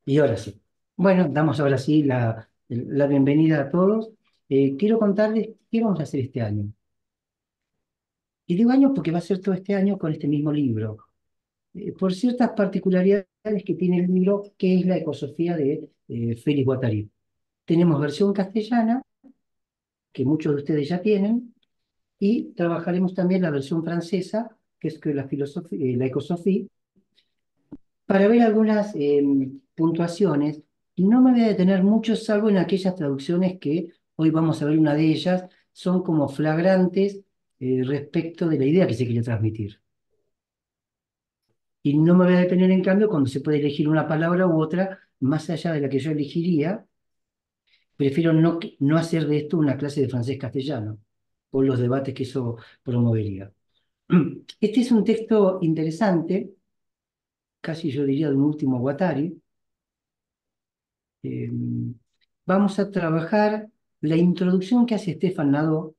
Y ahora sí. Bueno, damos ahora sí la bienvenida a todos. Quiero contarles qué vamos a hacer este año. Y digo año porque va a ser todo este año con este mismo libro. Por ciertas particularidades que tiene el libro, que es la ecosofía de Félix Guattari. Tenemos versión castellana, que muchos de ustedes ya tienen, y trabajaremos también la versión francesa, que es que la ecosofía, para ver algunas puntuaciones. Y no me voy a detener mucho, salvo en aquellas traducciones que hoy vamos a ver una de ellas, son como flagrantes respecto de la idea que se quiere transmitir. Y no me voy a detener, en cambio, cuando se puede elegir una palabra u otra, más allá de la que yo elegiría, prefiero no hacer de esto una clase de francés-castellano, por los debates que eso promovería. Este es un texto interesante, casi yo diría de un último Guattari. Eh, Vamos a trabajar la introducción que hace Stefan Nadó.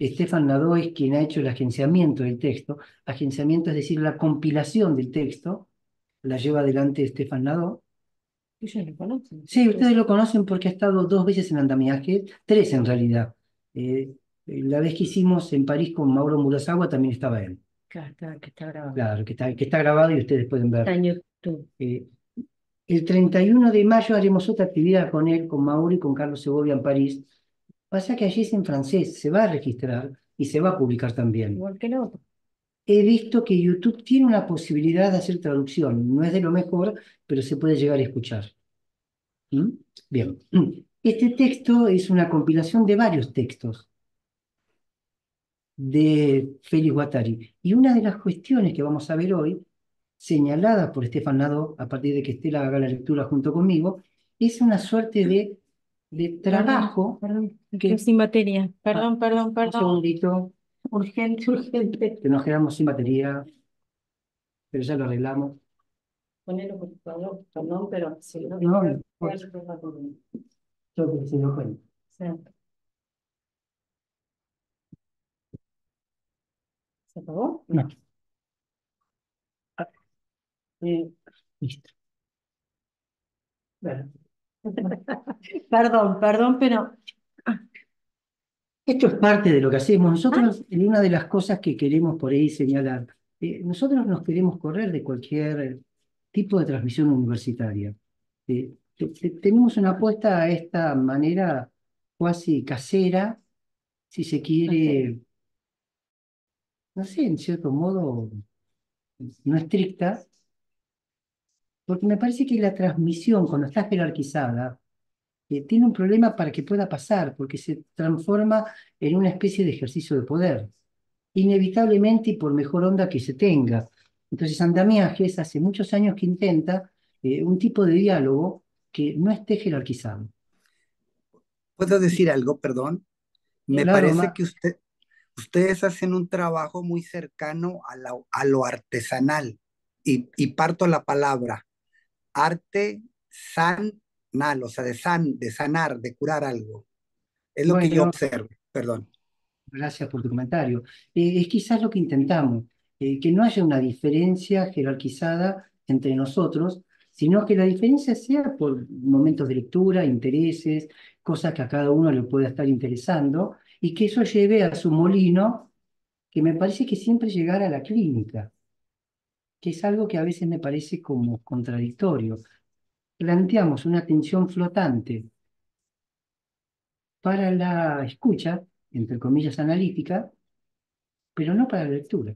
Stefan Nadó es quien ha hecho el agenciamiento del texto. Agenciamiento es decir, la compilación del texto. La lleva adelante Stefan Nadó. Ellos lo conocen. Sí, ustedes lo conocen porque ha estado dos veces en andamiaje, tres en realidad. La vez que hicimos en París con Mauro Murasawa también estaba él. Claro, que está grabado. Claro, que está grabado y ustedes pueden Está ver. en YouTube. Eh, el 31 de mayo haremos otra actividad con él, con Mauro y con Carlos Segovia en París. Pasa que allí es en francés, se va a registrar y se va a publicar también. Igual que el otro. He visto que YouTube tiene una posibilidad de hacer traducción. No es de lo mejor, pero se puede llegar a escuchar. ¿Mm? Bien. Este texto es una compilación de varios textos de Félix Guattari. Y una de las cuestiones que vamos a ver hoy, señalada por Estefan Nadó, a partir de que Estela haga la lectura junto conmigo, es una suerte de Perdón, trabajo perdón. Estoy que... sin batería. ah, Perdón, perdón, un perdón. segundito, Urgente, urgente. que nos quedamos sin batería, pero ya lo arreglamos. Ponelo por favor. Perdón, pero si no, No, no voy a importa, resolver conmigo. yo creo que se nos cuenta. Sí. ¿Se apagó? No. No. Ah, eh, listo. Bueno, Perdón, perdón, pero. esto es parte de lo que hacemos. Ah, Nosotros, una de las cosas que queremos por ahí señalar, nosotros nos queremos correr de cualquier tipo de transmisión universitaria. Tenemos una apuesta a esta manera cuasi casera, si se no sé. quiere, no sé, en cierto modo, no estricta, porque me parece que la transmisión, cuando está jerarquizada, tiene un problema para que pueda pasar, porque se transforma en una especie de ejercicio de poder, inevitablemente y por mejor onda que se tenga. Entonces, Andamiajes hace muchos años que intenta un tipo de diálogo que no esté jerarquizado. ¿Puedo decir algo, perdón? Me Claro, parece que ustedes hacen un trabajo muy cercano a lo artesanal y parto la palabra artesanal, o sea, de sanar, de curar algo. Es lo que yo bueno, observo, perdón. gracias por tu comentario. Es quizás lo que intentamos, que no haya una diferencia jerarquizada entre nosotros, sino que la diferencia sea por momentos de lectura, intereses, cosas que a cada uno le pueda estar interesando, y que eso lleve a su molino, que me parece que siempre llegar a la clínica, que es algo que a veces me parece como contradictorio. Planteamos una atención flotante para la escucha, entre comillas, analítica, pero no para la lectura.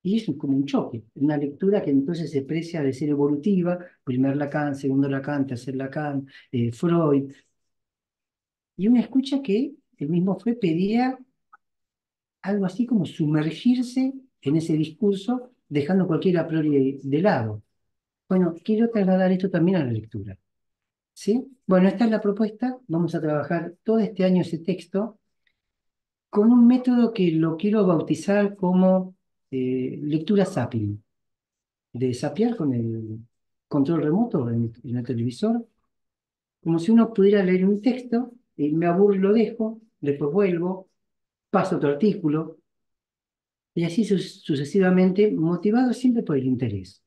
Y es como un choque, una lectura que entonces se precia de ser evolutiva, primer Lacan, segundo Lacan, tercer Lacan, Freud, y una escucha que el mismo Freud pedía algo así como sumergirse en ese discurso, dejando cualquier a priori de lado. Bueno, quiero trasladar esto también a la lectura, ¿sí? Bueno, esta es la propuesta, vamos a trabajar todo este año ese texto con un método que lo quiero bautizar como lectura zapping, de zapear con el control remoto en el televisor, como si uno pudiera leer un texto, y me aburro y lo dejo, después vuelvo, paso a otro artículo, y así sucesivamente, motivado siempre por el interés.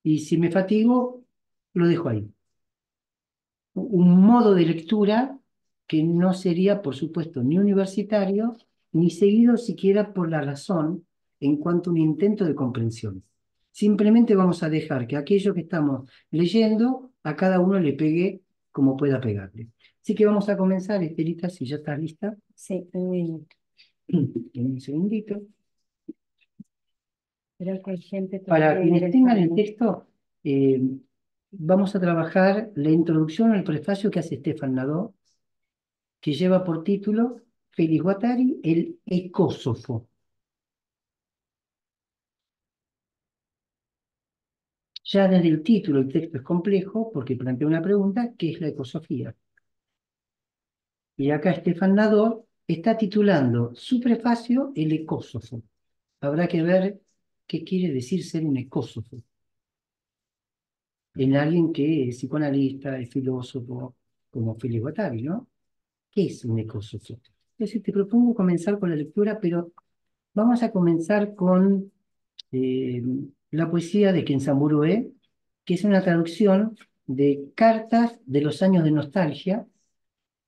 Y si me fatigo, lo dejo ahí. Un modo de lectura que no sería, por supuesto, ni universitario, ni seguido siquiera por la razón en cuanto a un intento de comprensión. Simplemente vamos a dejar que aquello que estamos leyendo a cada uno le pegue como pueda pegarle. Así que vamos a comenzar, Estelita, si ya estás lista. Sí, un minuto. Un segundito. Creo que hay gente Para todavía quienes tengan el ingresando. texto, eh, vamos a trabajar la introducción al prefacio que hace Stefan Nadó, que lleva por título Félix Guattari, el ecósofo. Ya desde el título el texto es complejo porque plantea una pregunta, ¿qué es la ecosofía? Y acá Stefan Nadó está titulando su prefacio El ecósofo. Habrá que ver qué quiere decir ser un ecósofo en alguien que es psicoanalista, es filósofo, como Félix Guattari, ¿no? ¿Qué es un ecósofo? Entonces te propongo comenzar con la lectura, pero vamos a comenzar con eh, la poesía de Kenzaburué, que es una traducción de Cartas de los años de nostalgia,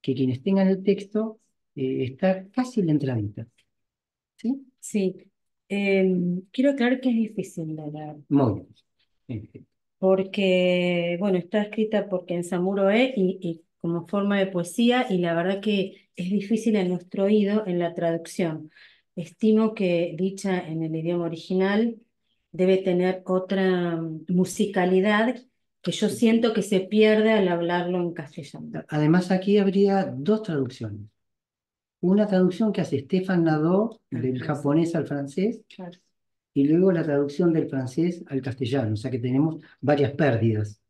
que quienes tengan el texto está casi en la entradita. ¿Sí? Sí, quiero aclarar que es difícil de leer, Muy bien. porque, bueno, está escrita por Kenzaburo y como forma de poesía, y la verdad que es difícil en nuestro oído en la traducción. Estimo que dicha en el idioma original debe tener otra musicalidad que yo siento que se pierde al hablarlo en castellano. Además, aquí habría dos traducciones. Una traducción que hace Stefan Nadó del japonés al francés Claro. y luego la traducción del francés al castellano, o sea que tenemos varias pérdidas.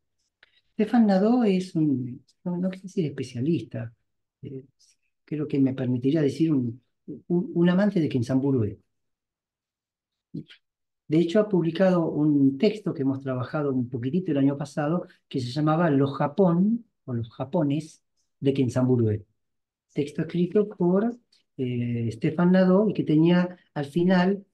Stefan Nadó es no quiero decir especialista, eh, creo que me permitiría decir un amante de Kensamburue. De hecho, ha publicado un texto que hemos trabajado un poquitito el año pasado que se llamaba Los Japón o Los Japones de Kensamburue. Texto escrito por Stefan Nadó y que tenía al final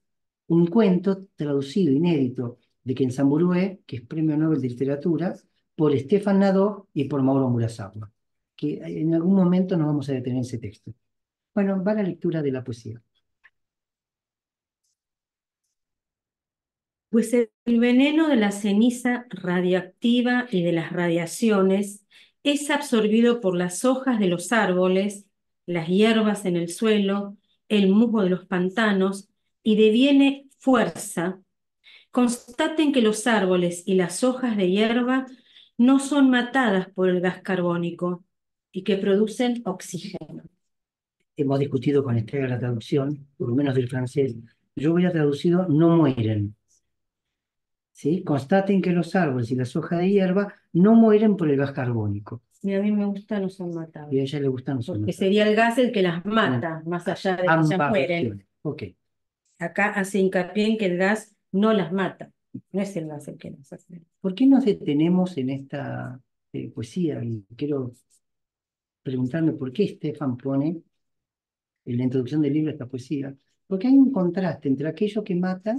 un cuento traducido, inédito, de Kensamburue, que es Premio Nobel de Literatura, por Stefan Nadó y por Mauro Murasawa, que en algún momento nos vamos a detener en ese texto. Bueno, va la lectura de la poesía. Pues el veneno de la ceniza radiactiva y de las radiaciones es absorbido por las hojas de los árboles, las hierbas en el suelo, el musgo de los pantanos y deviene fuerza. Constaten que los árboles y las hojas de hierba no son matadas por el gas carbónico y que producen oxígeno. Hemos discutido con Estrella la traducción, por lo menos del francés. Yo hubiera traducido no mueren. ¿Sí? Constaten que los árboles y las hojas de hierba no mueren por el gas carbónico. Y a mí me gusta no son matadas, Y a ella le gustan los porque sonoros. sería el gas el que las mata, más allá de que ya Ambas mueren. versiones. Ok. Acá hace hincapié en que el gas no las mata, no es el gas el que las hace. ¿Por qué nos detenemos en esta poesía? Y quiero preguntarme por qué Stefan pone en la introducción del libro esta poesía. Porque hay un contraste entre aquello que mata,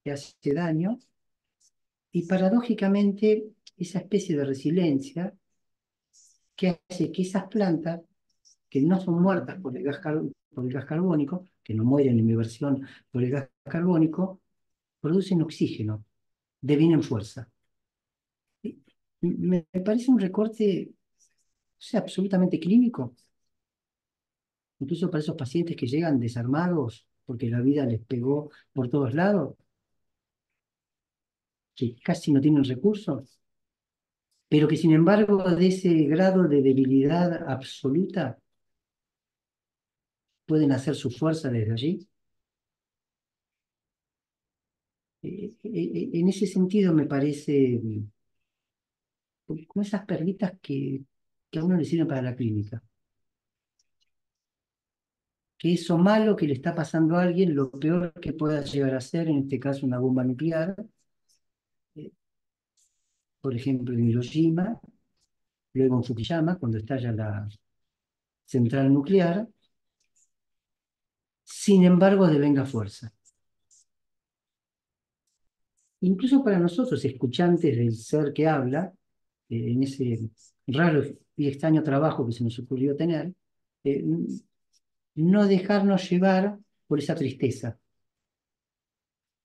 que hace daño, y paradójicamente esa especie de resiliencia que hace que esas plantas, que no son muertas por por el gas carbónico, que no mueren en mi versión por el gas carbónico, producen oxígeno, devienen fuerza. Me parece un recorte, o sea, absolutamente clínico, incluso para esos pacientes que llegan desarmados porque la vida les pegó por todos lados, que casi no tienen recursos, pero que sin embargo de ese grado de debilidad absoluta pueden hacer su fuerza desde allí. En ese sentido me parece como esas perlitas que a uno le sirven para la clínica. Que eso malo que le está pasando a alguien, lo peor que pueda llegar a ser, en este caso una bomba nuclear, eh, por ejemplo en Hiroshima, luego en Fukushima, cuando estalla la central nuclear, sin embargo devenga fuerza. incluso para nosotros, escuchantes del ser que habla, en ese raro y extraño trabajo que se nos ocurrió tener, eh, no dejarnos llevar por esa tristeza,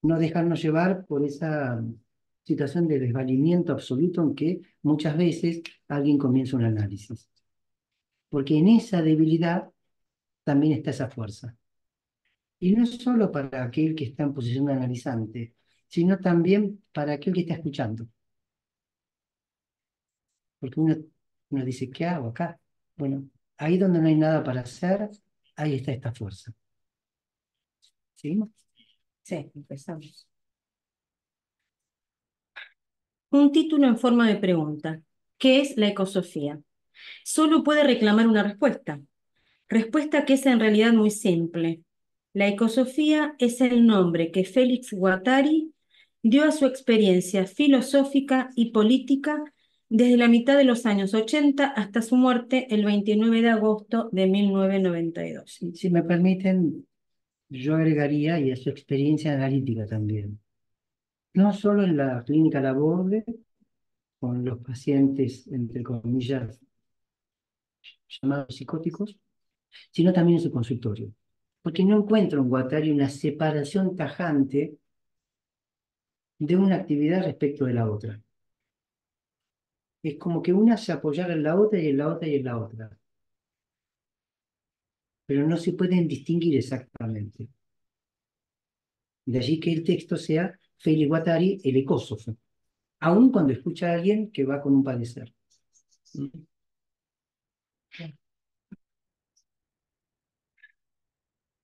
no dejarnos llevar por esa situación de desvalimiento absoluto en que muchas veces alguien comienza un análisis. Porque en esa debilidad también está esa fuerza. Y no es solo para aquel que está en posición de analizante, sino también para aquel que está escuchando. Porque uno dice, ¿qué hago acá? Bueno, ahí donde no hay nada para hacer, ahí está esta fuerza. ¿Seguimos? Sí, empezamos. Un título en forma de pregunta. ¿Qué es la ecosofía? Solo puede reclamar una respuesta. Respuesta que es en realidad muy simple. La ecosofía es el nombre que Félix Guattari dio a su experiencia filosófica y política desde la mitad de los años 80 hasta su muerte el 29 de agosto de 1992. Si me permiten, yo agregaría y a su experiencia analítica también. No solo en la clínica Laborde, con los pacientes, entre comillas, llamados psicóticos, sino también en su consultorio. Porque no encuentro en Guattari una separación tajante de una actividad respecto de la otra. Es como que una se apoyara en la otra y en la otra y en la otra, pero no se pueden distinguir exactamente. De allí que el texto sea Félix Guattari, el ecósofo, aun cuando escucha a alguien que va con un padecer.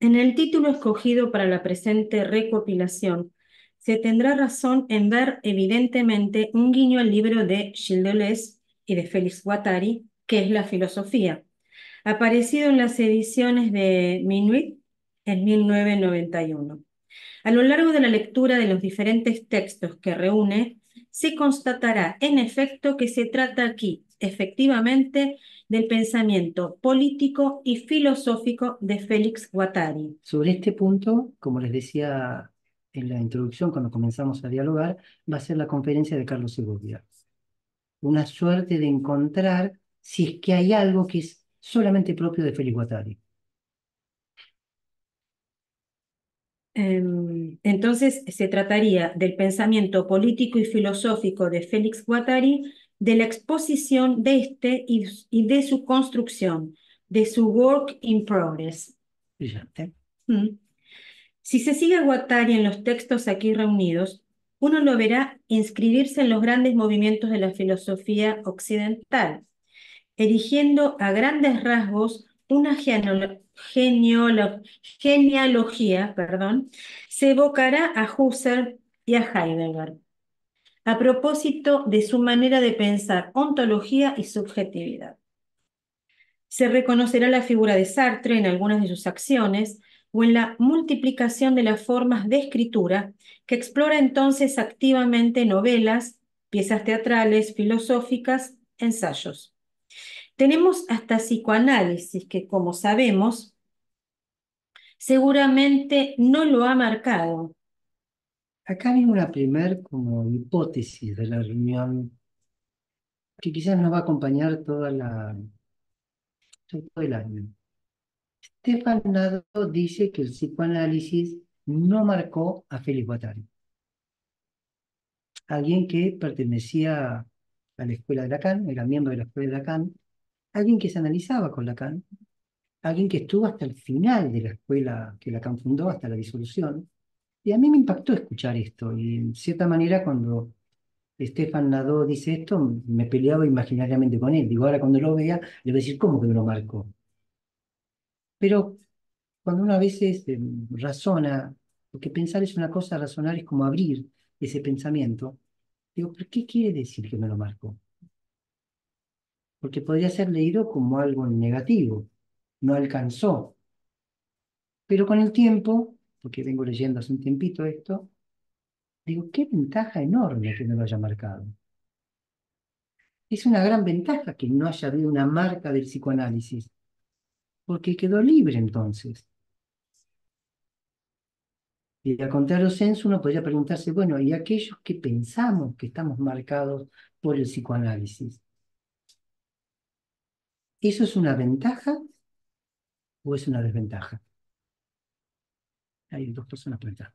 En el título escogido para la presente recopilación, se tendrá razón en ver evidentemente un guiño al libro de Gilles Deleuze y de Félix Guattari, que es La filosofía, aparecido en las ediciones de Minuit en 1991. A lo largo de la lectura de los diferentes textos que reúne, se constatará en efecto que se trata aquí, efectivamente, del pensamiento político y filosófico de Félix Guattari. Sobre este punto, como les decía en la introducción, cuando comenzamos a dialogar, va a ser la conferencia de Carlos Segovia. Una suerte de encontrar si es que hay algo que es solamente propio de Félix Guattari. Entonces, se trataría del pensamiento político y filosófico de Félix Guattari, de la exposición de este y de su construcción, de su work in progress. Brillante. Mm. Si se sigue a Guattari en los textos aquí reunidos, uno lo verá inscribirse en los grandes movimientos de la filosofía occidental, erigiendo a grandes rasgos una genealogía, se evocará a Husserl y a Heidegger, a propósito de su manera de pensar ontología y subjetividad. Se reconocerá la figura de Sartre en algunas de sus acciones o en la multiplicación de las formas de escritura que explora entonces activamente novelas, piezas teatrales, filosóficas, ensayos. Tenemos hasta psicoanálisis que, como sabemos, seguramente no lo ha marcado. Acá viene una primer como hipótesis de la reunión que quizás nos va a acompañar todo el año. Stefan Nado dice que el psicoanálisis no marcó a Félix Guattari, alguien que pertenecía a la escuela de Lacan, era miembro de la escuela de Lacan, alguien que se analizaba con Lacan, alguien que estuvo hasta el final de la escuela que Lacan fundó, hasta la disolución. Y a mí me impactó escuchar esto, y en cierta manera cuando Stefan Nadó dice esto, me peleaba imaginariamente con él. Digo, ahora cuando lo vea, le voy a decir, ¿cómo que me lo marcó? Pero cuando uno a veces razona, porque pensar es una cosa, razonar es como abrir ese pensamiento, digo, ¿pero qué quiere decir que me lo marcó? Porque podría ser leído como algo negativo, no alcanzó. Pero con el tiempo, porque vengo leyendo hace un tiempito esto, digo, qué ventaja enorme que me lo haya marcado. Es una gran ventaja que no haya habido una marca del psicoanálisis, porque quedó libre entonces. Y a contrario sensu uno podría preguntarse, bueno, ¿y aquellos que pensamos que estamos marcados por el psicoanálisis? ¿Eso es una ventaja o es una desventaja? Hay dos personas preguntando.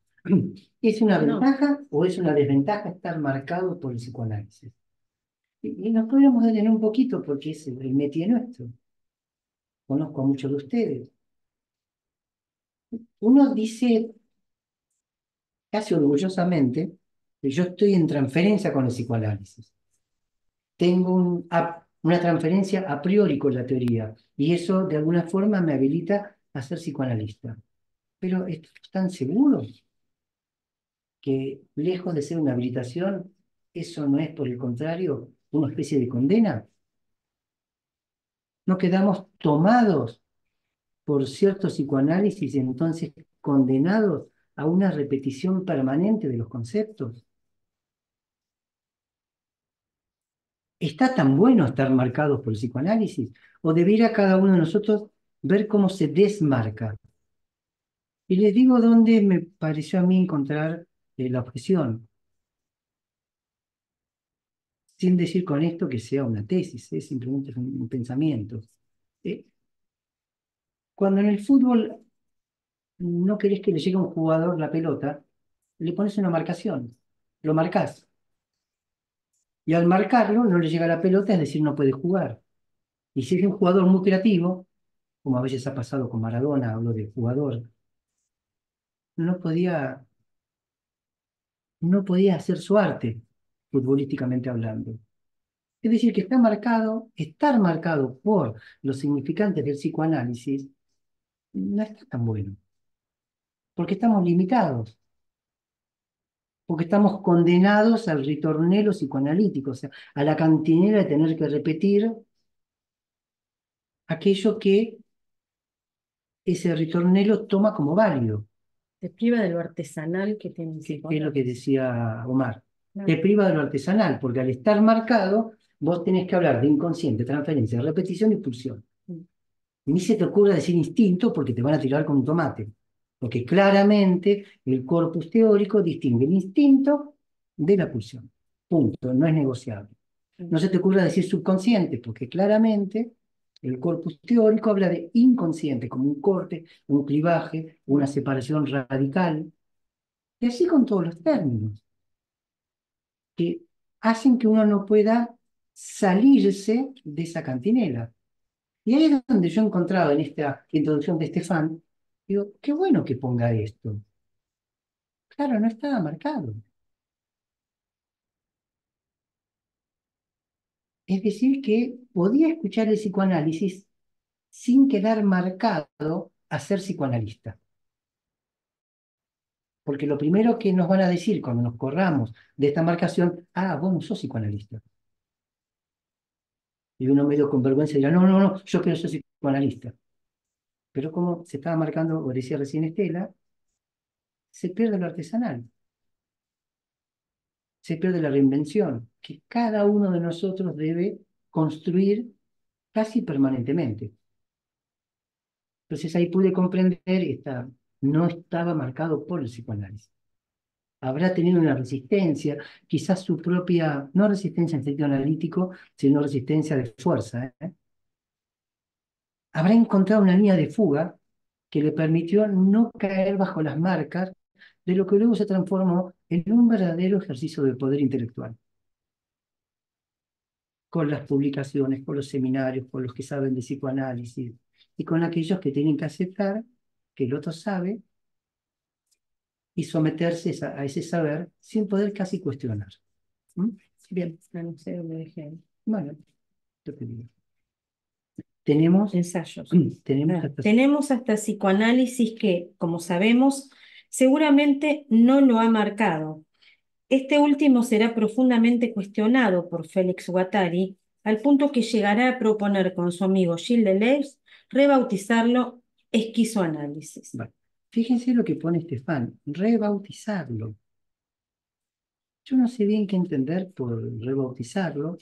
¿Es una No, ventaja o es una desventaja estar marcado por el psicoanálisis? Y nos podríamos detener un poquito porque es el métier nuestro. Conozco a muchos de ustedes. Uno dice casi orgullosamente que yo estoy en transferencia con el psicoanálisis. Tengo una transferencia a priori con la teoría y eso de alguna forma me habilita a ser psicoanalista. Pero ¿están seguros que lejos de ser una habilitación, eso no es por el contrario una especie de condena? ¿No quedamos tomados por cierto psicoanálisis y entonces condenados a una repetición permanente de los conceptos? ¿Está tan bueno estar marcados por el psicoanálisis? ¿O debiera cada uno de nosotros ver cómo se desmarca? Y les digo dónde me pareció a mí encontrar la objeción, sin decir con esto que sea una tesis, simplemente es un pensamiento. Eh, Cuando en el fútbol no querés que le llegue a un jugador la pelota, le pones una marcación, lo marcás. Y al marcarlo no le llega la pelota, es decir, no puede jugar. Y si es un jugador muy creativo, como a veces ha pasado con Maradona, hablo de jugador, no podía, no podía hacer su arte, futbolísticamente hablando. Es decir, que estar marcado por los significantes del psicoanálisis no está tan bueno, porque estamos limitados, porque estamos condenados al ritornelo psicoanalítico, o sea, a la cantinela de tener que repetir aquello que ese ritornelo toma como válido. te priva de lo artesanal que tiene el Que es lo que psicoanálisis. decía Omar. Claro. Te priva de lo artesanal, porque al estar marcado, vos tenés que hablar de inconsciente, transferencia, repetición y pulsión. Mm. Ni se te ocurra decir instinto porque te van a tirar con un tomate. Porque claramente el corpus teórico distingue el instinto de la pulsión. Punto, no es negociable. No se te ocurra decir subconsciente, porque claramente el corpus teórico habla de inconsciente, como un corte, un clivaje, una separación radical, y así con todos los términos, que hacen que uno no pueda salirse de esa cantinela. Y ahí es donde yo he encontrado en esta introducción de Estefan, digo, qué bueno que ponga esto. Claro, no estaba marcado. Es decir, que podía escuchar el psicoanálisis sin quedar marcado a ser psicoanalista. Porque lo primero que nos van a decir cuando nos corramos de esta marcación, vos no sos psicoanalista. Y uno medio con vergüenza dirá, no, no, no, yo quiero ser psicoanalista. Pero como se estaba marcando, o decía recién Estela, se pierde lo artesanal, se pierde la reinvención, que cada uno de nosotros debe construir casi permanentemente. Entonces ahí pude comprender, no estaba marcado por el psicoanálisis. Habrá tenido una resistencia, quizás su propia, no resistencia en sentido analítico, sino resistencia de fuerza, ¿eh? Habrá encontrado una línea de fuga que le permitió no caer bajo las marcas de lo que luego se transformó en un verdadero ejercicio de poder intelectual, con las publicaciones, con los seminarios, con los que saben de psicoanálisis y con aquellos que tienen que aceptar que el otro sabe y someterse a ese saber sin poder casi cuestionar. ¿Mm? Bien, No sé dónde dejé. bueno, yo te digo. Tenemos, Ensayos. tenemos Claro. hasta... Tenemos hasta psicoanálisis que, como sabemos, seguramente no lo ha marcado. Este último será profundamente cuestionado por Félix Guattari, al punto que llegará a proponer con su amigo Gilles Deleuze rebautizarlo esquizoanálisis. Vale. Fíjense lo que pone Estefan, rebautizarlo. Yo no sé bien qué entender por rebautizarlo,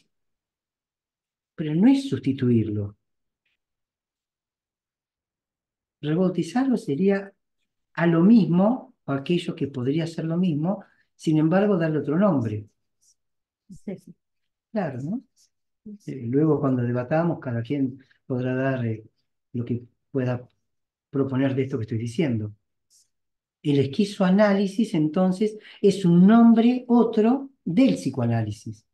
pero no es sustituirlo. Rebautizarlo sería a lo mismo o aquello que podría ser lo mismo, sin embargo, darle otro nombre. Sí, sí. Claro, ¿no? Luego, cuando debatamos, cada quien podrá dar lo que pueda proponer de esto que estoy diciendo. El esquizoanálisis, entonces, es un nombre otro del psicoanálisis.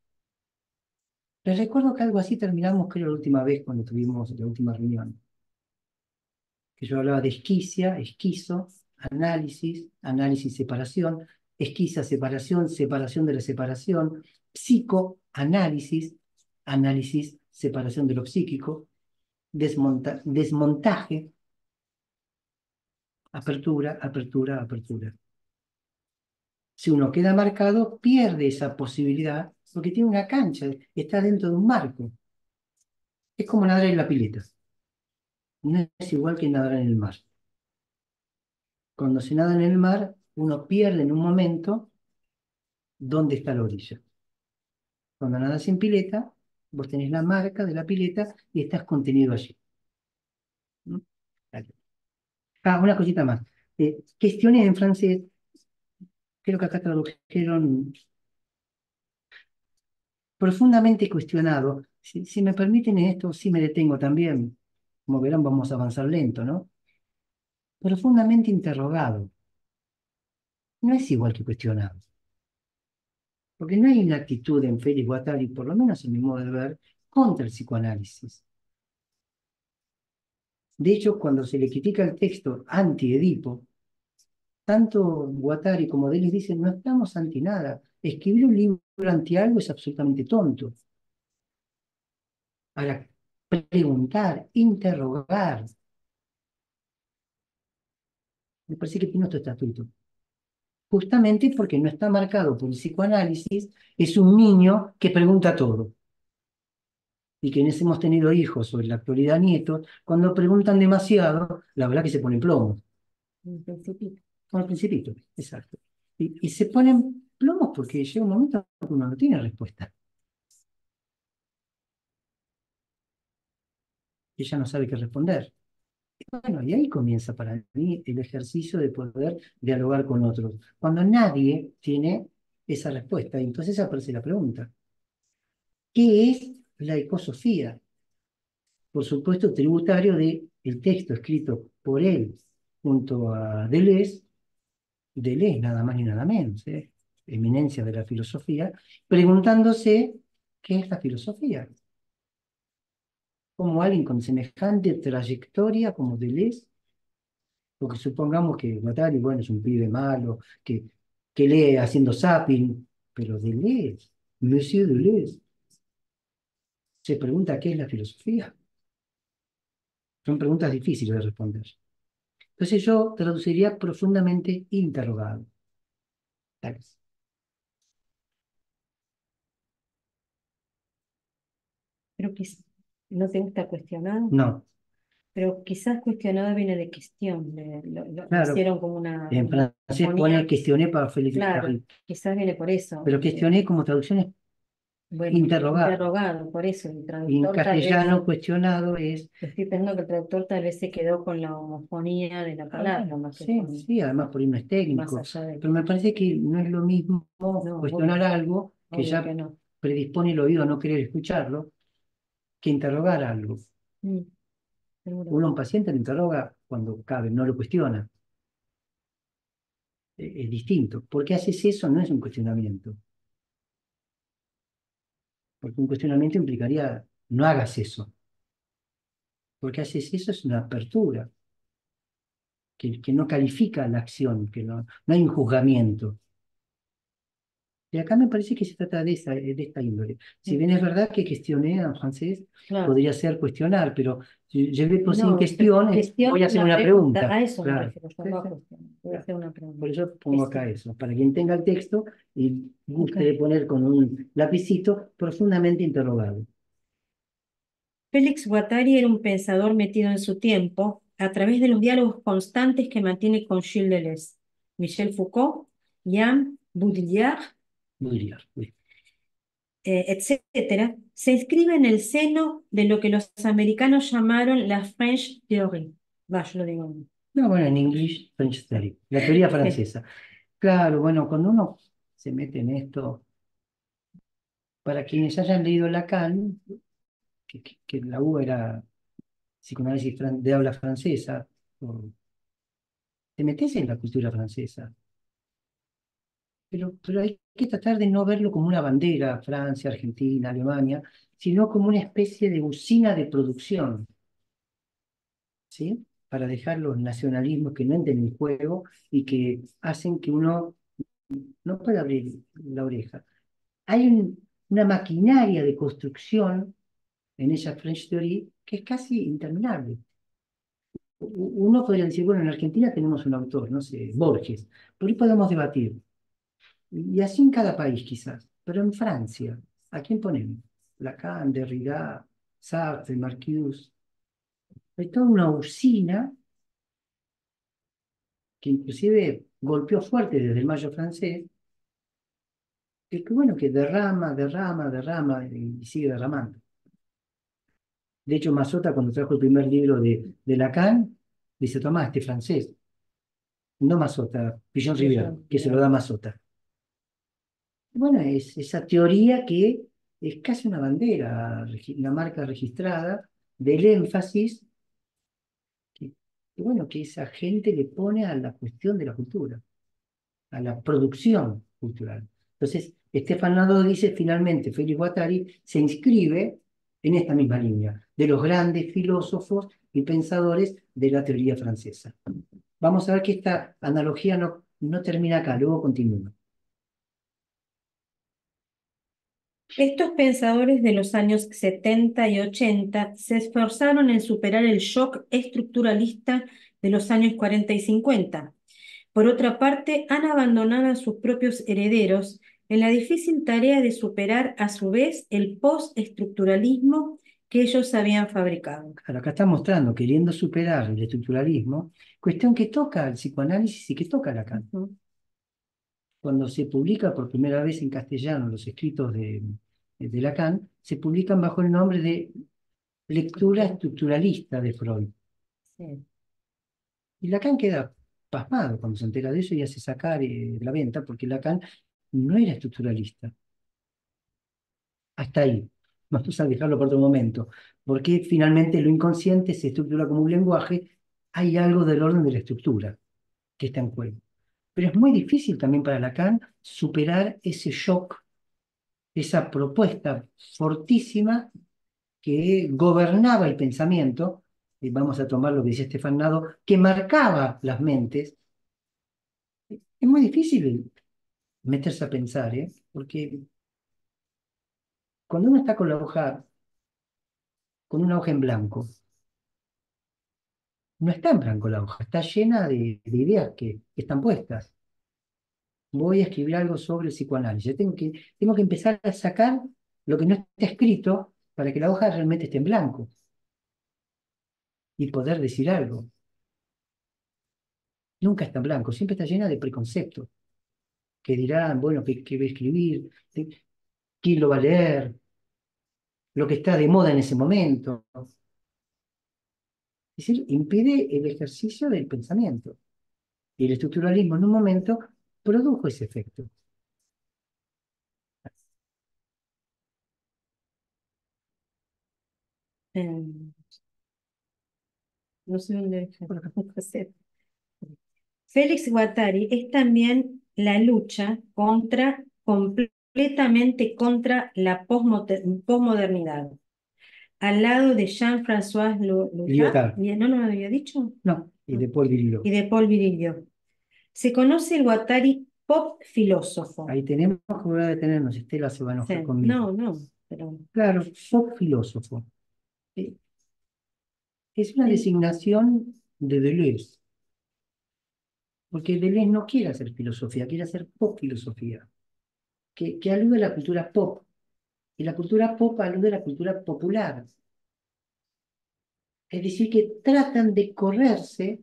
Les recuerdo que algo así terminamos, creo, la última vez cuando tuvimos la última reunión. Que yo hablaba de esquicia, esquizo, análisis, análisis, separación, esquiza, separación, separación de la separación, psicoanálisis, análisis, separación de lo psíquico, desmontaje, apertura, apertura, apertura. Si uno queda marcado, pierde esa posibilidad porque tiene una cancha, está dentro de un marco. Es como nadar en la pileta. No es igual que nadar en el mar. Cuando se nada en el mar, uno pierde en un momento dónde está la orilla. Cuando nadas en pileta, vos tenés la marca de la pileta y estás contenido allí. ¿Mm? Dale. Una cosita más. Cuestiones en francés, creo que acá tradujeron profundamente cuestionado. Si me permiten en esto, sí me detengo también. Como verán, vamos a avanzar lento, ¿no? Profundamente interrogado. No es igual que cuestionado. Porque no hay una actitud en Félix Guattari, por lo menos en mi modo de ver, contra el psicoanálisis. De hecho, cuando se le critica el texto anti-Edipo, tanto Guattari como Deleuze dicen, no estamos anti nada. Escribir un libro anti algo es absolutamente tonto. Ahora, preguntar, interrogar, me parece que tiene otro estatuto. Justamente porque no está marcado por el psicoanálisis, es un niño que pregunta todo. Y quienes hemos tenido hijos o en la actualidad nietos, cuando preguntan demasiado, la verdad que se ponen plomos. Un principito. Con el principito, exacto. Y se ponen plomos porque llega un momento que uno no tiene respuesta. Y ella no sabe qué responder. Bueno, y ahí comienza para mí el ejercicio de poder dialogar con otros. Cuando nadie tiene esa respuesta, entonces aparece la pregunta. ¿Qué es la ecosofía? Por supuesto, tributario del texto escrito por él junto a Deleuze, nada más ni nada menos, eminencia de la filosofía, preguntándose qué es la filosofía. Como alguien con semejante trayectoria como Deleuze, porque supongamos que Guattari, bueno, es un pibe malo, que lee haciendo zapping, pero Deleuze, Monsieur Deleuze, se pregunta qué es la filosofía. Son preguntas difíciles de responder. Entonces yo traduciría profundamente interrogado. Tal vez. Pero que no te gusta cuestionado, No, pero quizás cuestionado viene de cuestión, lo claro, hicieron como una en francés pone homofonía. questioné para Félix Claro, Guattari, quizás viene por eso. pero questioné como traducción es Bueno, interrogar. interrogado, por eso el Y en traductor tal vez, castellano cuestionado es... estoy pensando que el traductor tal vez se quedó con la homofonía de la palabra, más que Sí, sí, además por ahí no es más técnico, allá de pero me parece que no es lo mismo no, cuestionar algo que obvio ya que no. predispone el oído a no querer escucharlo, que interrogar algo. Mm, seguro. Uno a un paciente lo interroga cuando cabe, no lo cuestiona. Es distinto. ¿Por qué haces eso? No es un cuestionamiento. Porque un cuestionamiento implicaría, no hagas eso. Porque haces eso es una apertura, que no califica la acción, que no hay un juzgamiento. Y acá me parece que se trata de esta índole. Si bien es verdad que questioné en francés, Claro. podría ser cuestionar, pero si je vais poser No, une question, cuestión voy a hacer la una pregunta. a eso me Claro. refiero, yo Sí, no a sí, cuestión, voy a claro. hacer una pregunta. Por eso pongo acá Cuestión. eso, para quien tenga el texto y guste Ok. de poner con un lapicito profundamente interrogado. Félix Guattari era un pensador metido en su tiempo a través de los diálogos constantes que mantiene con Gilles Deleuze, Michel Foucault, Jan Baudrillard, Diría. etcétera, se inscribe en el seno de lo que los americanos llamaron la French Theory. Va, yo lo digo. No, bueno, en English French Theory, la teoría francesa. Claro, bueno, cuando uno se mete en esto, para quienes hayan leído Lacan, que la U era psicoanálisis de habla francesa, o te metes en la cultura francesa, pero hay que tratar de no verlo como una bandera, Francia, Argentina, Alemania, sino como una especie de usina de producción, ¿sí? Para dejar los nacionalismos que no entran en el juego y que hacen que uno no pueda abrir la oreja. Hay una maquinaria de construcción en esa French Theory que es casi interminable. Uno podría decir, bueno, en Argentina tenemos un autor, no sé, Borges, por ahí podemos debatir. Y así en cada país quizás, pero en Francia, ¿a quién ponemos? Lacan, Derrida, Sartre, Marcuse. Hay toda una usina que inclusive golpeó fuerte desde el Mayo francés, bueno, que derrama, derrama, derrama y sigue derramando. De hecho, Mazota, cuando trajo el primer libro de Lacan, dice, tomá, este francés, no Mazota, Pillon Rivière, que se lo da Mazota. Bueno, es esa teoría que es casi una bandera, una marca registrada del énfasis bueno, que esa gente le pone a la cuestión de la cultura, a la producción cultural. Entonces, Estefan Nado dice, finalmente, Félix Guattari se inscribe en esta misma línea, de los grandes filósofos y pensadores de la teoría francesa. Vamos a ver que esta analogía no termina acá, luego continúa. Estos pensadores de los años 70 y 80 se esforzaron en superar el shock estructuralista de los años 40 y 50. Por otra parte, han abandonado a sus propios herederos en la difícil tarea de superar a su vez el postestructuralismo que ellos habían fabricado. Claro, acá está mostrando, queriendo superar el estructuralismo, cuestión que toca al psicoanálisis y que toca a Lacan. Cuando se publica por primera vez en castellano los escritos de Lacan, se publican bajo el nombre de lectura estructuralista de Freud. Sí. Y Lacan queda pasmado cuando se entera de eso y hace sacar de la venta, porque Lacan no era estructuralista. Hasta ahí. Vamos a dejarlo para otro momento. Porque finalmente lo inconsciente se estructura como un lenguaje, hay algo del orden de la estructura que está en juego. Pero es muy difícil también para Lacan superar ese shock, esa propuesta fortísima que gobernaba el pensamiento, y vamos a tomar lo que dice Estefan Nado, que marcaba las mentes. Es muy difícil meterse a pensar, ¿eh? Porque cuando uno está con una hoja en blanco, no está en blanco la hoja, está llena de ideas que están puestas. Voy a escribir algo sobre el psicoanálisis. Tengo que empezar a sacar lo que no está escrito para que la hoja realmente esté en blanco y poder decir algo. Nunca está en blanco, siempre está llena de preconceptos que dirán, bueno, qué voy a escribir, quién lo va a leer, lo que está de moda en ese momento. Es decir, impide el ejercicio del pensamiento. Y el estructuralismo en un momento produjo ese efecto. No sé dónde hacer. Félix Guattari es también la lucha completamente contra la posmodernidad. Al lado de Jean-François Lyotard, Lyotard. ¿no lo había dicho? No, y de Paul Virilio. Y de Paul Virilio. Se conoce el Guattari pop filósofo. Ahí tenemos que volver a detenernos, Estela se va a enojar Sí. conmigo. No, pero... Claro, pop filósofo. Es una designación de Deleuze, porque Deleuze no quiere hacer filosofía, quiere hacer pop filosofía, que alude a la cultura pop, y la cultura pop alude a la cultura popular. Es decir, que tratan de correrse,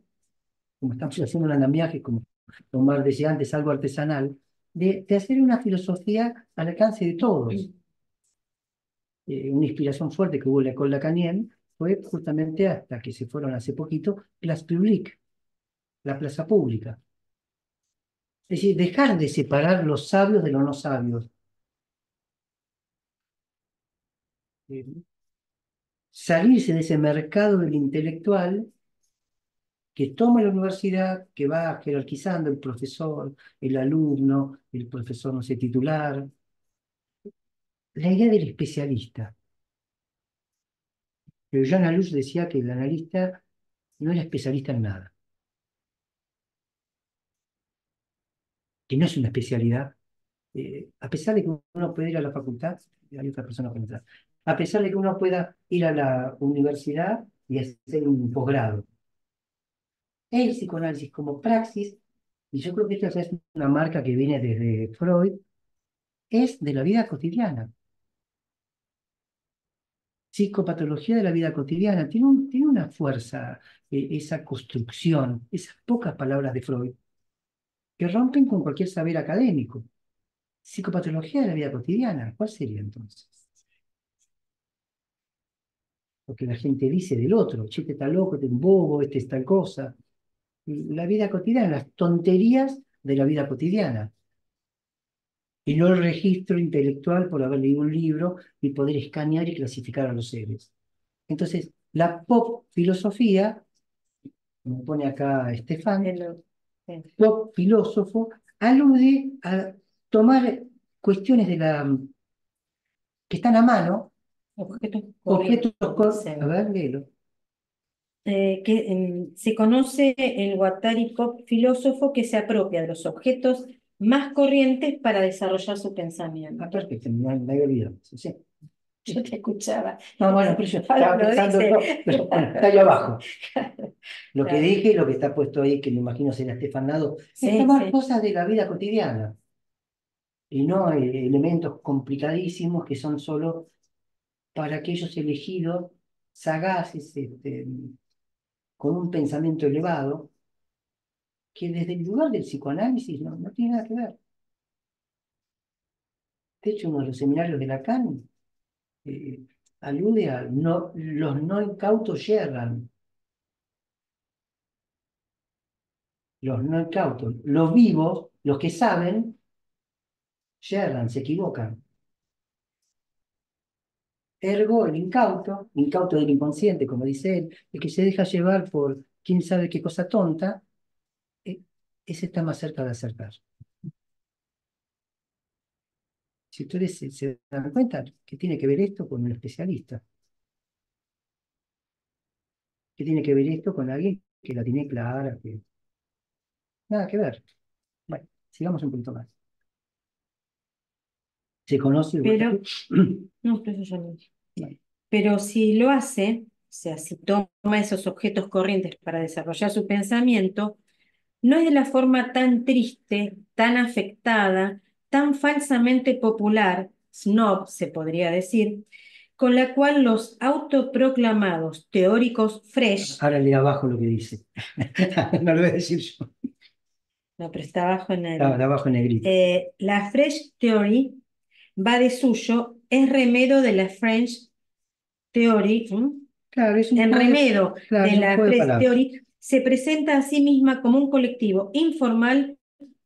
como estamos haciendo un andamiaje, como Omar decía antes, algo artesanal, de hacer una filosofía al alcance de todos. Una inspiración fuerte que hubo con Lacanien fue justamente hasta que se fueron hace poquito, Place Publique, la plaza pública. Es decir, dejar de separar los sabios de los no sabios. Eh, Salirse de ese mercado del intelectual que toma la universidad, que va jerarquizando el profesor, el alumno, el profesor no sé, titular. La idea del especialista. Pero Jean Alush decía que el analista no era especialista en nada, que no es una especialidad. A pesar de que uno puede ir a la facultad, hay otra persona que entra, a pesar de que uno pueda ir a la universidad y hacer un posgrado. El psicoanálisis como praxis, y yo creo que esta es una marca que viene desde Freud, es de la vida cotidiana. Psicopatología de la vida cotidiana. Tiene una fuerza, esa construcción, esas pocas palabras de Freud, que rompen con cualquier saber académico. Psicopatología de la vida cotidiana, ¿cuál sería entonces? Lo que la gente dice del otro, che, este está loco, este es un bobo, este es tal cosa. Y la vida cotidiana, las tonterías de la vida cotidiana. Y no el registro intelectual por haber leído un libro y poder escanear y clasificar a los seres. Entonces, la pop filosofía, como pone acá Estefan, pop filósofo, alude a tomar cuestiones que están a mano, objetos, a ver, léelo. Se conoce el Guattari pop filósofo que se apropia de los objetos más corrientes para desarrollar su pensamiento. Ah, perfecto, me había olvidado eso, sí. Yo te escuchaba. No, bueno, pero yo Pablo estaba lo pensando, dice. no, pero bueno, está ahí abajo. Lo que Claro. dije, lo que está puesto ahí, que me imagino será Estefan Nado, Sí, es tomar sí. cosas de la vida cotidiana y no elementos complicadísimos que son solo para aquellos elegidos, sagaces, con un pensamiento elevado, que desde el lugar del psicoanálisis no tiene nada que ver. De hecho, uno de los seminarios de Lacan eh, alude a los no incautos yerran, los no incautos, los vivos, los que saben, yerran, se equivocan. Ergo, el incauto del inconsciente, como dice él, el que se deja llevar por quién sabe qué cosa tonta, eh, ese está más cerca de acertar. Si ustedes se dan cuenta, ¿qué tiene que ver esto con un especialista? ¿Qué tiene que ver esto con alguien que la tiene clara? Nada que ver. Bueno, sigamos un poquito más. ¿Se conoce el Pero, Guattari? no, pero eso ya lo dije. Bueno, Pero si lo hace, o sea, si toma esos objetos corrientes para desarrollar su pensamiento, no es de la forma tan triste, tan afectada, tan falsamente popular, snob se podría decir, con la cual los autoproclamados teóricos fresh, ahora lee abajo lo que dice. No lo voy a decir yo. no, pero está abajo en Está el, de abajo en negrito. la fresh theory va de suyo, es remedo de la French theory, Claro, es un en juego remedo claro, de es un la juego de Fresh palabras. Theory, se presenta a sí misma como un colectivo informal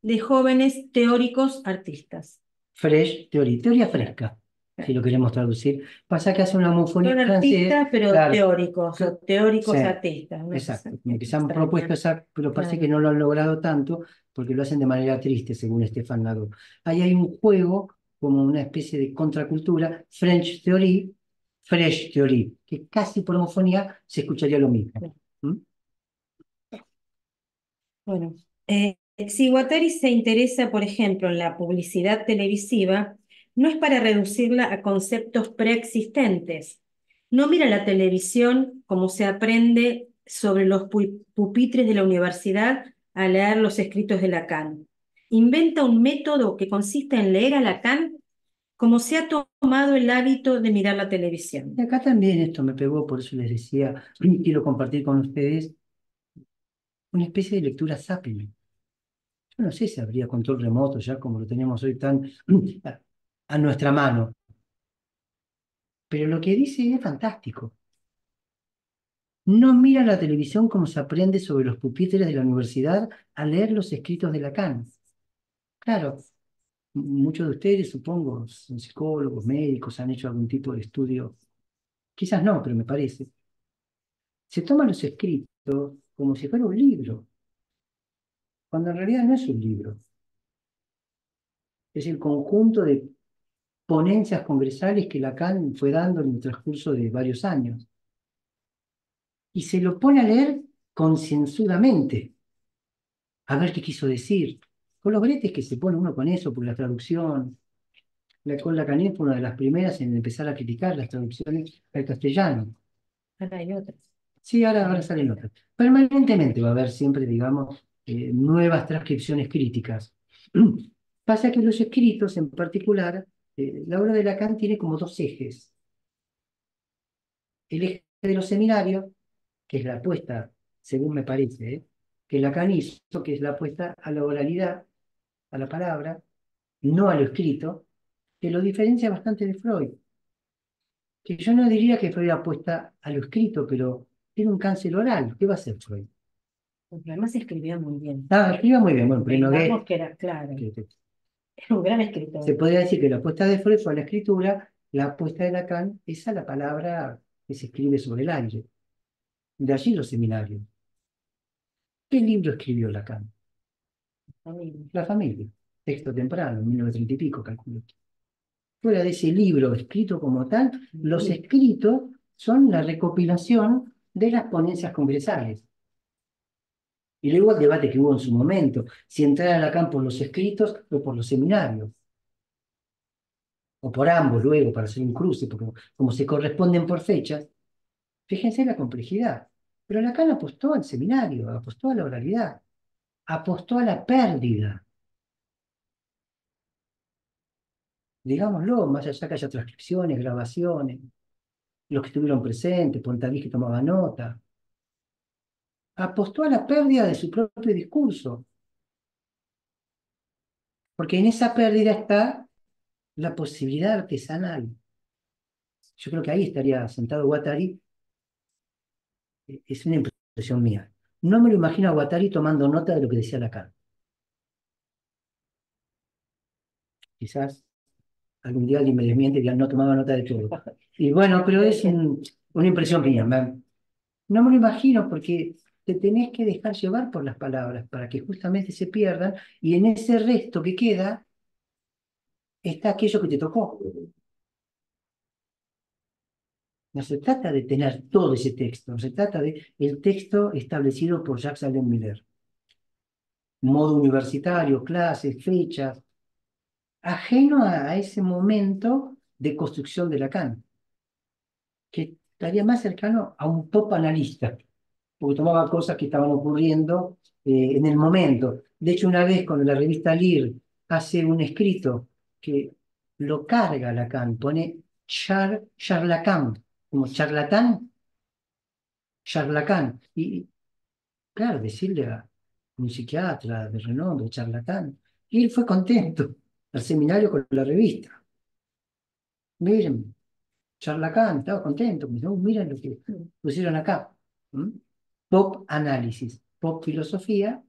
de jóvenes teóricos artistas. Fresh, teoría Claro, fresca, si claro. lo queremos traducir. Pasa que hace una homofonía Son en francés, artistas, pero claro, teóricos, o teóricos sí, artistas. Una cosa exacto. Como que se han propuesto extraña. esa, pero parece que Claro. no lo han logrado tanto porque lo hacen de manera triste, según Estefan Nadeau. Ahí hay un juego como una especie de contracultura, French Theory, Fresh Theory, que casi por homofonía se escucharía lo mismo. ¿Mm? Bueno, si Guattari se interesa, por ejemplo, en la publicidad televisiva, no es para reducirla a conceptos preexistentes. No mira la televisión como se aprende sobre los pupitres de la universidad a leer los escritos de Lacan. Inventa un método que consiste en leer a Lacan como se ha tomado el hábito de mirar la televisión. Y acá también esto me pegó, por eso les decía, quiero compartir con ustedes una especie de lectura zapping. Yo no sé si habría control remoto ya como lo tenemos hoy tan a nuestra mano, pero lo que dice es fantástico. No mira la televisión como se aprende sobre los pupitres de la universidad a leer los escritos de Lacan. Claro, muchos de ustedes, supongo, son psicólogos, médicos, han hecho algún tipo de estudio. Quizás no, pero me parece. Se toman los escritos como si fuera un libro, cuando en realidad no es un libro. Es el conjunto de ponencias congresales que Lacan fue dando en el transcurso de varios años. Y se lo pone a leer concienzudamente, a ver qué quiso decir. Con los bretes que se pone uno con eso, por la traducción. La École Lacanien fue una de las primeras en empezar a criticar las traducciones al castellano. Ahora hay otras. Sí, ahora salen otras. Permanentemente va a haber siempre, digamos, nuevas transcripciones críticas. Pasa que los escritos, en particular, la obra de Lacan tiene como dos ejes. El eje de los seminarios, que es la apuesta, según me parece, que Lacan hizo, que es la apuesta a la oralidad, a la palabra, no a lo escrito, que lo diferencia bastante de Freud. Que yo no diría que Freud apuesta a lo escrito, pero tiene un cáncer oral. ¿Qué va a hacer Freud? Porque además escribía muy bien. Ah, escribe muy bien. Bueno, pero Digamos que era claro. que Era un gran se escritor. podría decir que la apuesta de Freud fue a la escritura, la apuesta de Lacan es a la palabra que se escribe sobre el aire. De allí los seminarios. ¿Qué libro escribió Lacan? Amigo. La familia. Texto temprano, en 1930 y pico, calculo. Fuera de ese libro escrito como tal, los escritos son la recopilación de las ponencias congresales. Y luego el debate que hubo en su momento, si entrar a Lacan por los escritos o por los seminarios, o por ambos luego para hacer un cruce, porque como se corresponden por fechas, fíjense la complejidad. Pero Lacan apostó al seminario, apostó a la oralidad, apostó a la pérdida. Digámoslo, más allá que haya transcripciones, grabaciones, los que estuvieron presentes, Pontavis que tomaba nota, apostó a la pérdida de su propio discurso, porque en esa pérdida está la posibilidad artesanal. Yo creo que ahí estaría sentado Guattari, es una impresión mía. No me lo imagino a Guattari tomando nota de lo que decía Lacan. Quizás algún día alguien me desmiente y diga, no tomaba nota de todo. Y bueno, pero es una impresión mía. No me lo imagino porque te tenés que dejar llevar por las palabras para que justamente se pierdan y en ese resto que queda está aquello que te tocó. No se trata de tener todo ese texto, se trata de el texto establecido por Jacques Alain Miller. Modo universitario, clases, fechas, ajeno a ese momento de construcción de Lacan, que estaría más cercano a un pop analista, porque tomaba cosas que estaban ocurriendo en el momento. De hecho, una vez cuando la revista Lear hace un escrito que lo carga Lacan, pone charlatán, como charlatán, charlatán. Y claro, decirle a un psiquiatra de renombre, charlatán, y él fue contento al seminario con la revista. Miren, charlatán, estaba contento, me dijo, miren lo que pusieron acá. ¿Mm? Pop análisis, pop filosofía,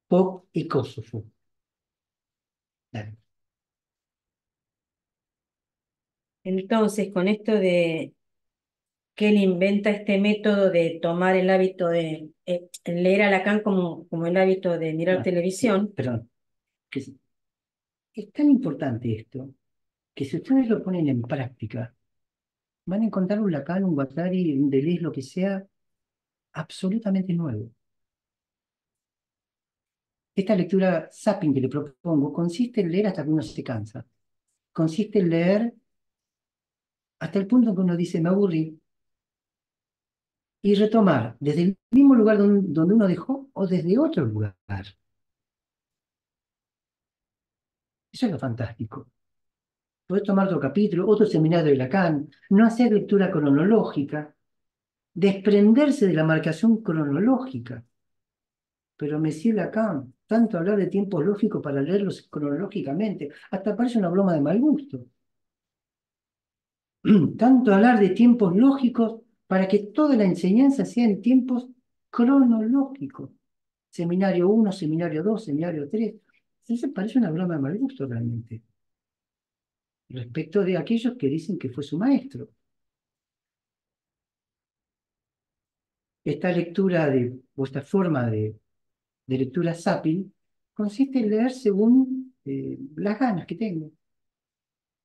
pop ecósofo. Claro. Entonces, con esto de que él inventa este método de tomar el hábito de leer a Lacan como el hábito de mirar Ah, televisión, perdón, que es tan importante esto que si ustedes lo ponen en práctica, van a encontrar un Lacan, un Guattari, un Deleuze, lo que sea, absolutamente nuevo. Esta lectura zapping que le propongo consiste en leer hasta que uno se cansa. Consiste en leer hasta el punto que uno dice, me aburrí, y retomar desde el mismo lugar donde uno dejó o desde otro lugar. Eso es lo fantástico. Podés tomar otro capítulo, otro seminario de Lacan, no hacer lectura cronológica, desprenderse de la marcación cronológica. Pero Monsieur Lacan, tanto hablar de tiempos lógicos para leerlos cronológicamente, hasta parece una broma de mal gusto. Tanto hablar de tiempos lógicos para que toda la enseñanza sea en tiempos cronológicos. Seminario 1, seminario 2, seminario 3. Eso parece una broma de mal gusto realmente, respecto de aquellos que dicen que fue su maestro. Esta lectura o esta forma de lectura zapping consiste en leer según las ganas que tengo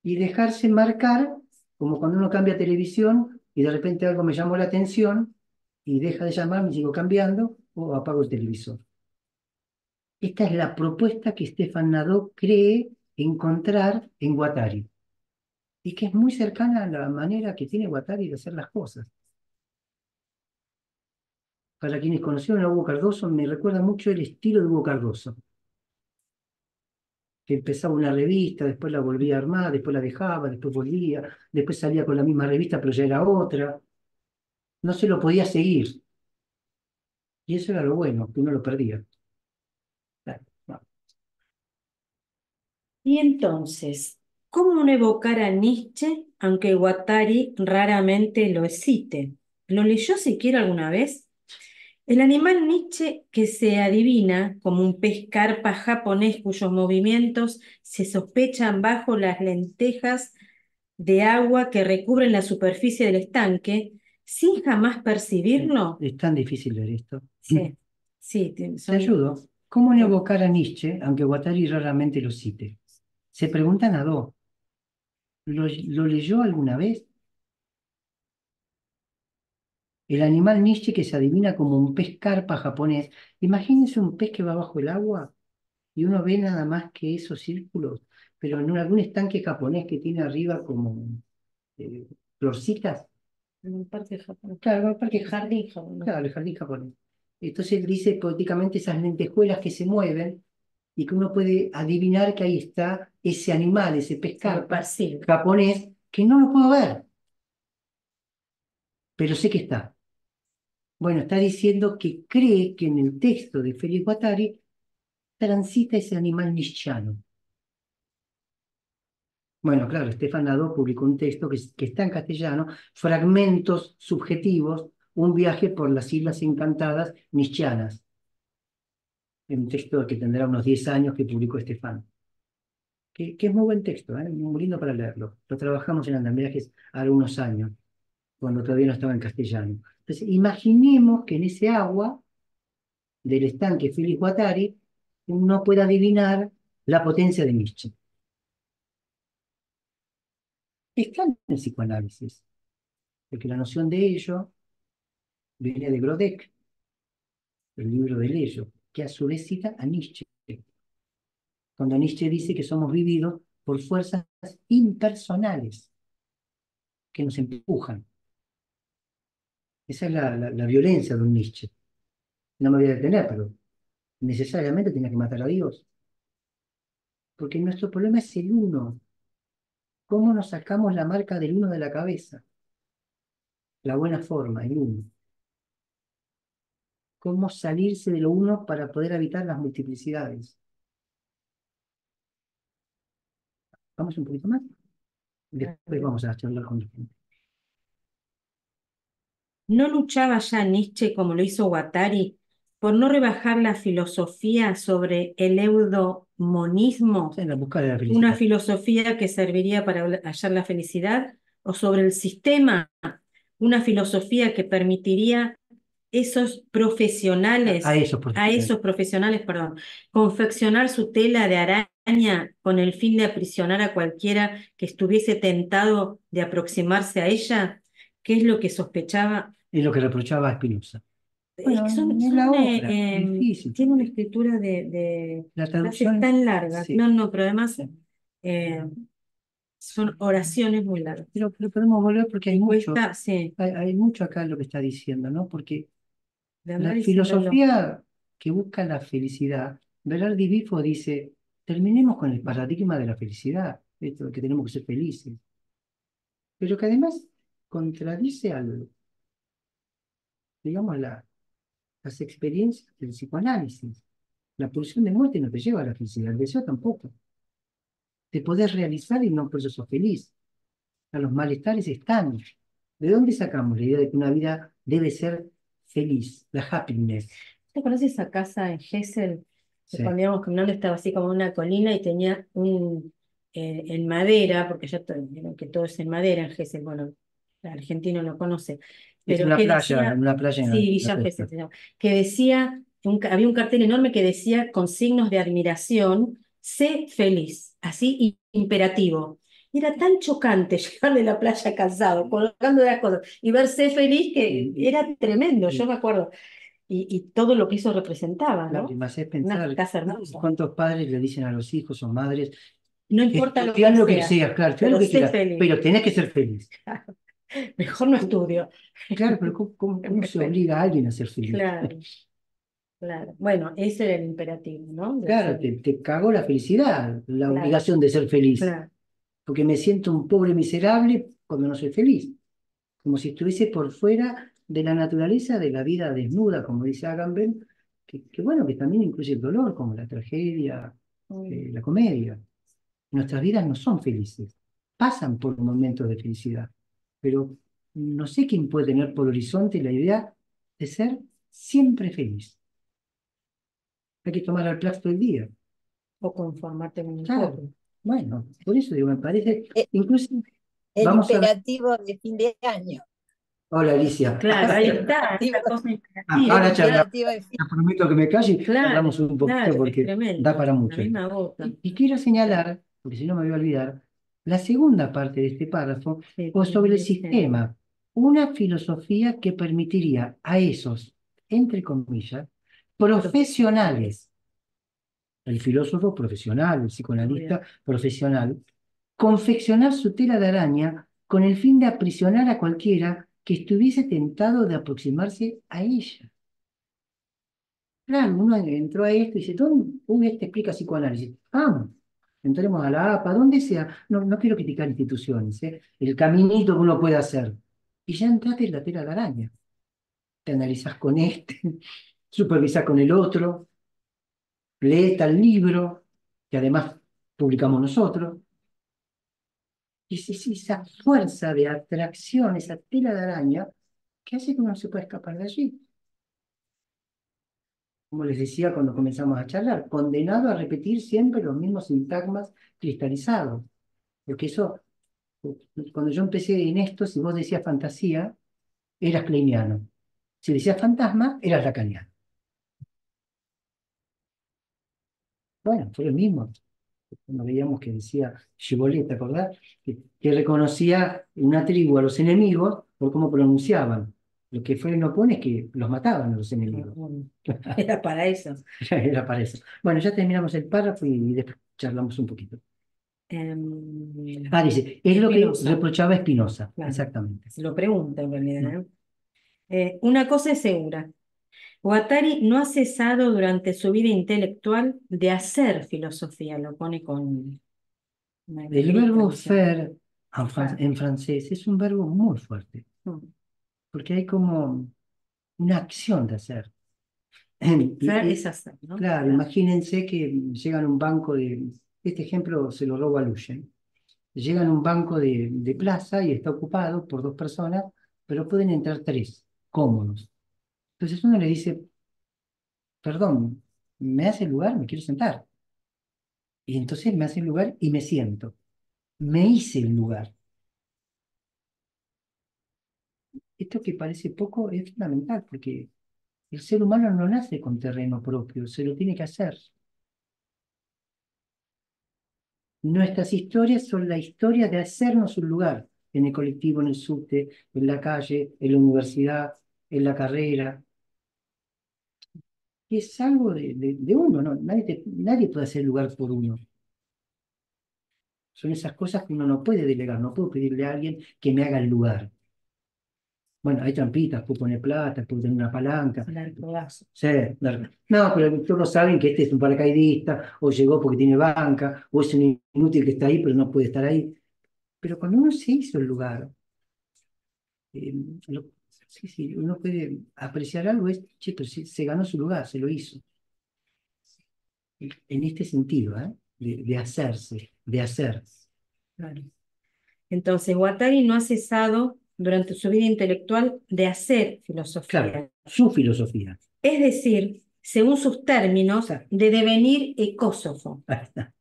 y dejarse marcar, como cuando uno cambia televisión y de repente algo me llamó la atención y deja de llamarme y sigo cambiando o apago el televisor. Esta es la propuesta que Stefan Nadó cree encontrar en Guattari y que es muy cercana a la manera que tiene Guattari de hacer las cosas. Para quienes conocieron a Hugo Cardoso, me recuerda mucho el estilo de Hugo Cardoso, que empezaba una revista, después la volvía a armar, después la dejaba, después volvía, después salía con la misma revista, pero ya era otra. No se lo podía seguir. Y eso era lo bueno, que uno lo perdía. Claro, no. Y entonces, ¿cómo no evocar a Nietzsche, aunque Guattari raramente lo cite? ¿Lo leyó siquiera alguna vez? El animal Nietzsche que se adivina como un pez carpa japonés cuyos movimientos se sospechan bajo las lentejas de agua que recubren la superficie del estanque, sin jamás percibirlo. Es tan difícil leer esto. Sí, sí, Te ayudo. ¿Cómo no evocar a Nietzsche, aunque Guattari raramente lo cite? Se pregunta Nadó, ¿lo leyó alguna vez? El animal Nietzsche que se adivina como un pez carpa japonés. Imagínense un pez que va bajo el agua y uno ve nada más que esos círculos, pero en algún estanque japonés que tiene arriba como eh, florcitas. En un parque japonés. Claro, el parque Jardín japonés. Claro, el jardín japonés. Entonces dice poéticamente esas lentejuelas que se mueven y que uno puede adivinar que ahí está ese animal, ese pez carpa Sí. japonés, que no lo puedo ver, pero sé que está. Bueno, está diciendo que cree que en el texto de Félix Guattari transita ese animal nietzscheano. Bueno, claro, Stefan Nadó publicó un texto que está en castellano, Fragmentos subjetivos, un viaje por las islas encantadas nietzscheanas. Es un texto que tendrá unos 10 años que publicó Stefan. Que es muy buen texto, muy lindo para leerlo. Lo trabajamos en Andamiajes hace unos años, cuando todavía no estaba en castellano. Entonces, imaginemos que en ese agua del estanque Félix Guattari uno puede adivinar la potencia de Nietzsche. Está en el psicoanálisis, porque la noción de ello viene de Grodeck, el libro del ello, que a su vez cita a Nietzsche, cuando Nietzsche dice que somos vividos por fuerzas impersonales que nos empujan. Esa es la violencia de un Nietzsche. No me voy a detener, pero necesariamente tenía que matar a Dios. Porque nuestro problema es el uno. ¿Cómo nos sacamos la marca del uno de la cabeza? La buena forma, el uno. ¿Cómo salirse de lo uno para poder evitar las multiplicidades? Vamos un poquito más. Después vamos a charlar con la gente. ¿No luchaba ya Nietzsche como lo hizo Guattari por no rebajar la filosofía sobre el eudemonismo, En la búsqueda de la una felicidad. filosofía que serviría para hallar la felicidad, o sobre el sistema, una filosofía que permitiría esos profesionales, A eso, por a esos profesionales, perdón, confeccionar su tela de araña con el fin de aprisionar a cualquiera que estuviese tentado de aproximarse a ella? ¿Qué es lo que sospechaba? Es lo que reprochaba a Spinoza. Es que Es la otra, difícil. tiene una escritura de La frases traducción, tan largas. sí. No, pero además son oraciones muy largas. Pero podemos volver porque hay Y mucho, cuesta, sí, hay mucho acá en lo que está diciendo, ¿no? Porque de la andar diciéndolo. filosofía que busca la felicidad, Berardi Bifo dice, terminemos con el paradigma de la felicidad, esto de que tenemos que ser felices, pero que además contradice digamos, las experiencias del psicoanálisis. La pulsión de muerte no te lleva a la felicidad, el deseo tampoco. Te podés realizar y no por eso sos feliz. Los malestares están. ¿De dónde sacamos la idea de que una vida debe ser feliz? La happiness. ¿Te conoces esa casa en Gesell? Que Sí. cuando íbamos caminando estaba así como en una colina y tenía en madera, porque ya vieron que todo es en madera en Gesell, bueno, el argentino lo conoce, Es pero que en decía, una playa en sí, la Villa Gesell costa. se llama, que decía, había un cartel enorme que decía con signos de admiración, sé feliz, así imperativo. Y era tan chocante llegar de la playa cansado, colgando de las cosas, y verse feliz que Y, era tremendo, yo y, me acuerdo y todo lo que eso representaba, claro, y ¿no? me hace Una pensar casa hermosa. cuántos padres le dicen a los hijos o madres, No importa lo estudiar que lo que sea, seas, claro, estudiar lo pero que sé quieras, feliz. pero tenés que ser feliz. Mejor no estudio. Claro, pero ¿cómo se obliga a alguien a ser feliz? Claro, claro. Bueno, ese era el imperativo, ¿no? De Claro, ser, te cagó la felicidad, la claro, obligación de ser feliz, claro. porque me siento un pobre miserable cuando no soy feliz, como si estuviese por fuera de la naturaleza de la vida desnuda, como dice Agamben, que bueno, que también incluye el dolor, como la tragedia, Mm. la comedia. Nuestras vidas no son felices, pasan por momentos de felicidad, pero no sé quién puede tener por horizonte la idea de ser siempre feliz. Hay que tomar al plato el día. O conformarte con un Claro, poco. bueno, por eso digo, me parece, E- incluso El vamos a ver, imperativo de fin de año. hola Alicia. Claro, ahí El está, imperativo, esa cosa el imperativa. Ahora charlamos, imperativo de fin te prometo que me calle y hablamos Claro, un poquito claro, es porque da tremendo. para La mucho esto. misma gota. Y quiero señalar, porque si no me voy a olvidar, la segunda parte de este párrafo, Sí, o también sobre el dice, sistema, una filosofía que permitiría a esos, entre comillas, profesionales, el filósofo profesional, el obvio. psicoanalista profesional, confeccionar su tela de araña con el fin de aprisionar a cualquiera que estuviese tentado de aproximarse a ella. Claro, uno entró a esto y dice, ¿dónde? Uy, este explica psicoanálisis. Vamos, entremos a la APA, donde sea. No, no quiero criticar instituciones, ¿eh? El caminito que uno puede hacer. Y ya entraste en la tela de araña. Te analizás con este, supervisás con el otro, lees tal libro, que además publicamos nosotros. Y es esa fuerza de atracción, esa tela de araña, que hace que uno se pueda escapar de allí. Como les decía cuando comenzamos a charlar, condenado a repetir siempre los mismos sintagmas cristalizados. Porque eso, cuando yo empecé en esto, si vos decías fantasía, eras kleiniano. Si decías fantasma, eras lacaniano. Bueno, fue lo mismo. Cuando veíamos que decía Chiboleta, ¿te acordás? Que reconocía una tribu a los enemigos por cómo pronunciaban. Lo que Freud no pone es que los mataban a los enemigos. Era para eso. Era para eso. Bueno, ya terminamos el párrafo y después charlamos un poquito. Dice, es lo que Spinoza, reprochaba Spinoza, claro. exactamente. Se lo pregunta en realidad, Mm. ¿eh? Una cosa es segura. Guattari no ha cesado durante su vida intelectual de hacer filosofía, lo pone con una El negrita, verbo dice. faire Claro. en francés es un verbo muy fuerte, Mm. porque hay como una acción de hacer. Y, Faire es y, hacer, ¿no? claro, Claro. imagínense que llegan a un banco este ejemplo se lo robo a Luchen, llegan a un banco de plaza y está ocupado por dos personas, pero pueden entrar tres, cómodos. Entonces uno le dice, perdón, ¿me hace el lugar? Me quiero sentar. Y entonces me hace el lugar y me siento. Me hice el lugar. Esto que parece poco es fundamental porque el ser humano no nace con terreno propio, se lo tiene que hacer. Nuestras historias son la historia de hacernos un lugar en el colectivo, en el subte, en la calle, en la universidad, en la carrera. Y es algo de uno, ¿no? Nadie puede hacer lugar por uno. Son esas cosas que uno no puede delegar, no puedo pedirle a alguien que me haga el lugar. Bueno, hay trampitas, puedo poner plata, puedo tener una palanca. El arcogazo. Sí, claro. No, pero todos saben que este es un paracaidista, o llegó porque tiene banca, o es un inútil que está ahí, pero no puede estar ahí. Pero cuando uno se hizo el lugar, eh, lo- sí, sí, uno puede apreciar algo, es, che, pero sí, se ganó su lugar, se lo hizo. En este sentido, ¿eh? De hacerse, de hacer. Claro. Entonces, Guattari no ha cesado durante su vida intelectual de hacer Claro, filosofía, su filosofía. es decir, según sus términos, Claro. de devenir ecósofo. Ahí está.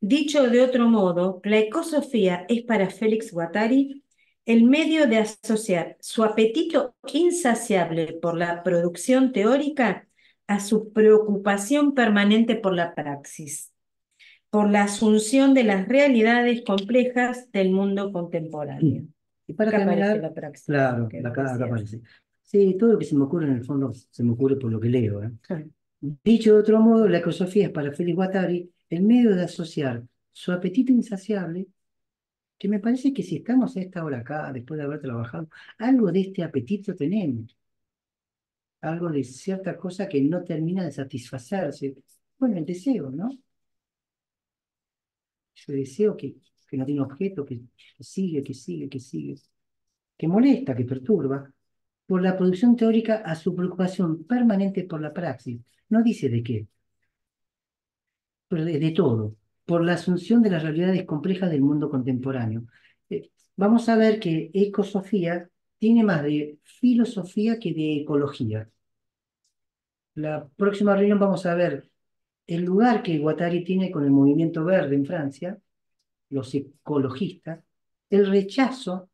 Dicho de otro modo, la ecosofía es para Félix Guattari el medio de asociar su apetito insaciable por la producción teórica a su preocupación permanente por la praxis, por la asunción de las realidades complejas del mundo contemporáneo. Y para Acá aparece terminar, la praxis claro, que acá decías. aparece. Sí, todo lo que se me ocurre en el fondo se me ocurre por lo que leo, ¿eh? Ah, Dicho de otro modo, la ecosofía es para Félix Guattari el medio de asociar su apetito insaciable, que me parece que si estamos a esta hora acá, después de haber trabajado, algo de este apetito tenemos, algo de cierta cosa que no termina de satisfacerse. Bueno, el deseo, ¿no? Ese deseo que no tiene objeto, que sigue, que sigue, que sigue, que molesta, que perturba, por la producción teórica a su preocupación permanente por la praxis. No dice de qué, pero de todo, por la asunción de las realidades complejas del mundo contemporáneo. Vamos a ver que ecosofía tiene más de filosofía que de ecología. La próxima reunión vamos a ver el lugar que Guattari tiene con el movimiento verde en Francia, los ecologistas, el rechazo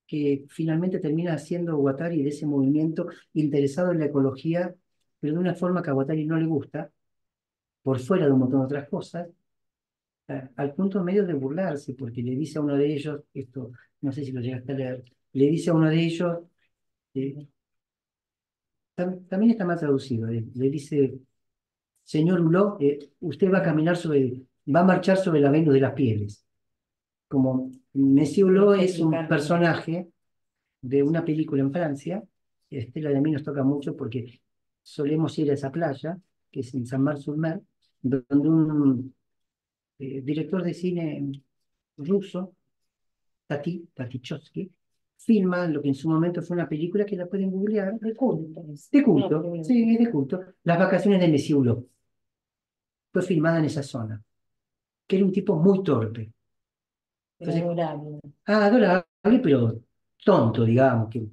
que finalmente termina haciendo Guattari de ese movimiento interesado en la ecología, pero de una forma que a Guattari no le gusta, por fuera de un montón de otras cosas, al punto medio de burlarse, porque le dice a uno de ellos, esto no sé si lo llegaste a leer, le dice a uno de ellos, eh, también está mal traducido, le dice, señor Hulot, usted va a caminar va a marchar sobre la Venus de las Pieles. Como Monsieur Hulot es un personaje de una película en Francia, Estela de mí nos toca mucho porque solemos ir a esa playa, que es en Saint-Marc-sur-Mer, donde un director de cine ruso, Tatichowski, filma lo que en su momento fue una película que la pueden googlear. de culto. De No, culto, sí, es de culto. Las vacaciones de Monsieur Hulot. Fue filmada en esa zona, que era un tipo muy torpe. pero Entonces, adorable. adorable, pero tonto, digamos, que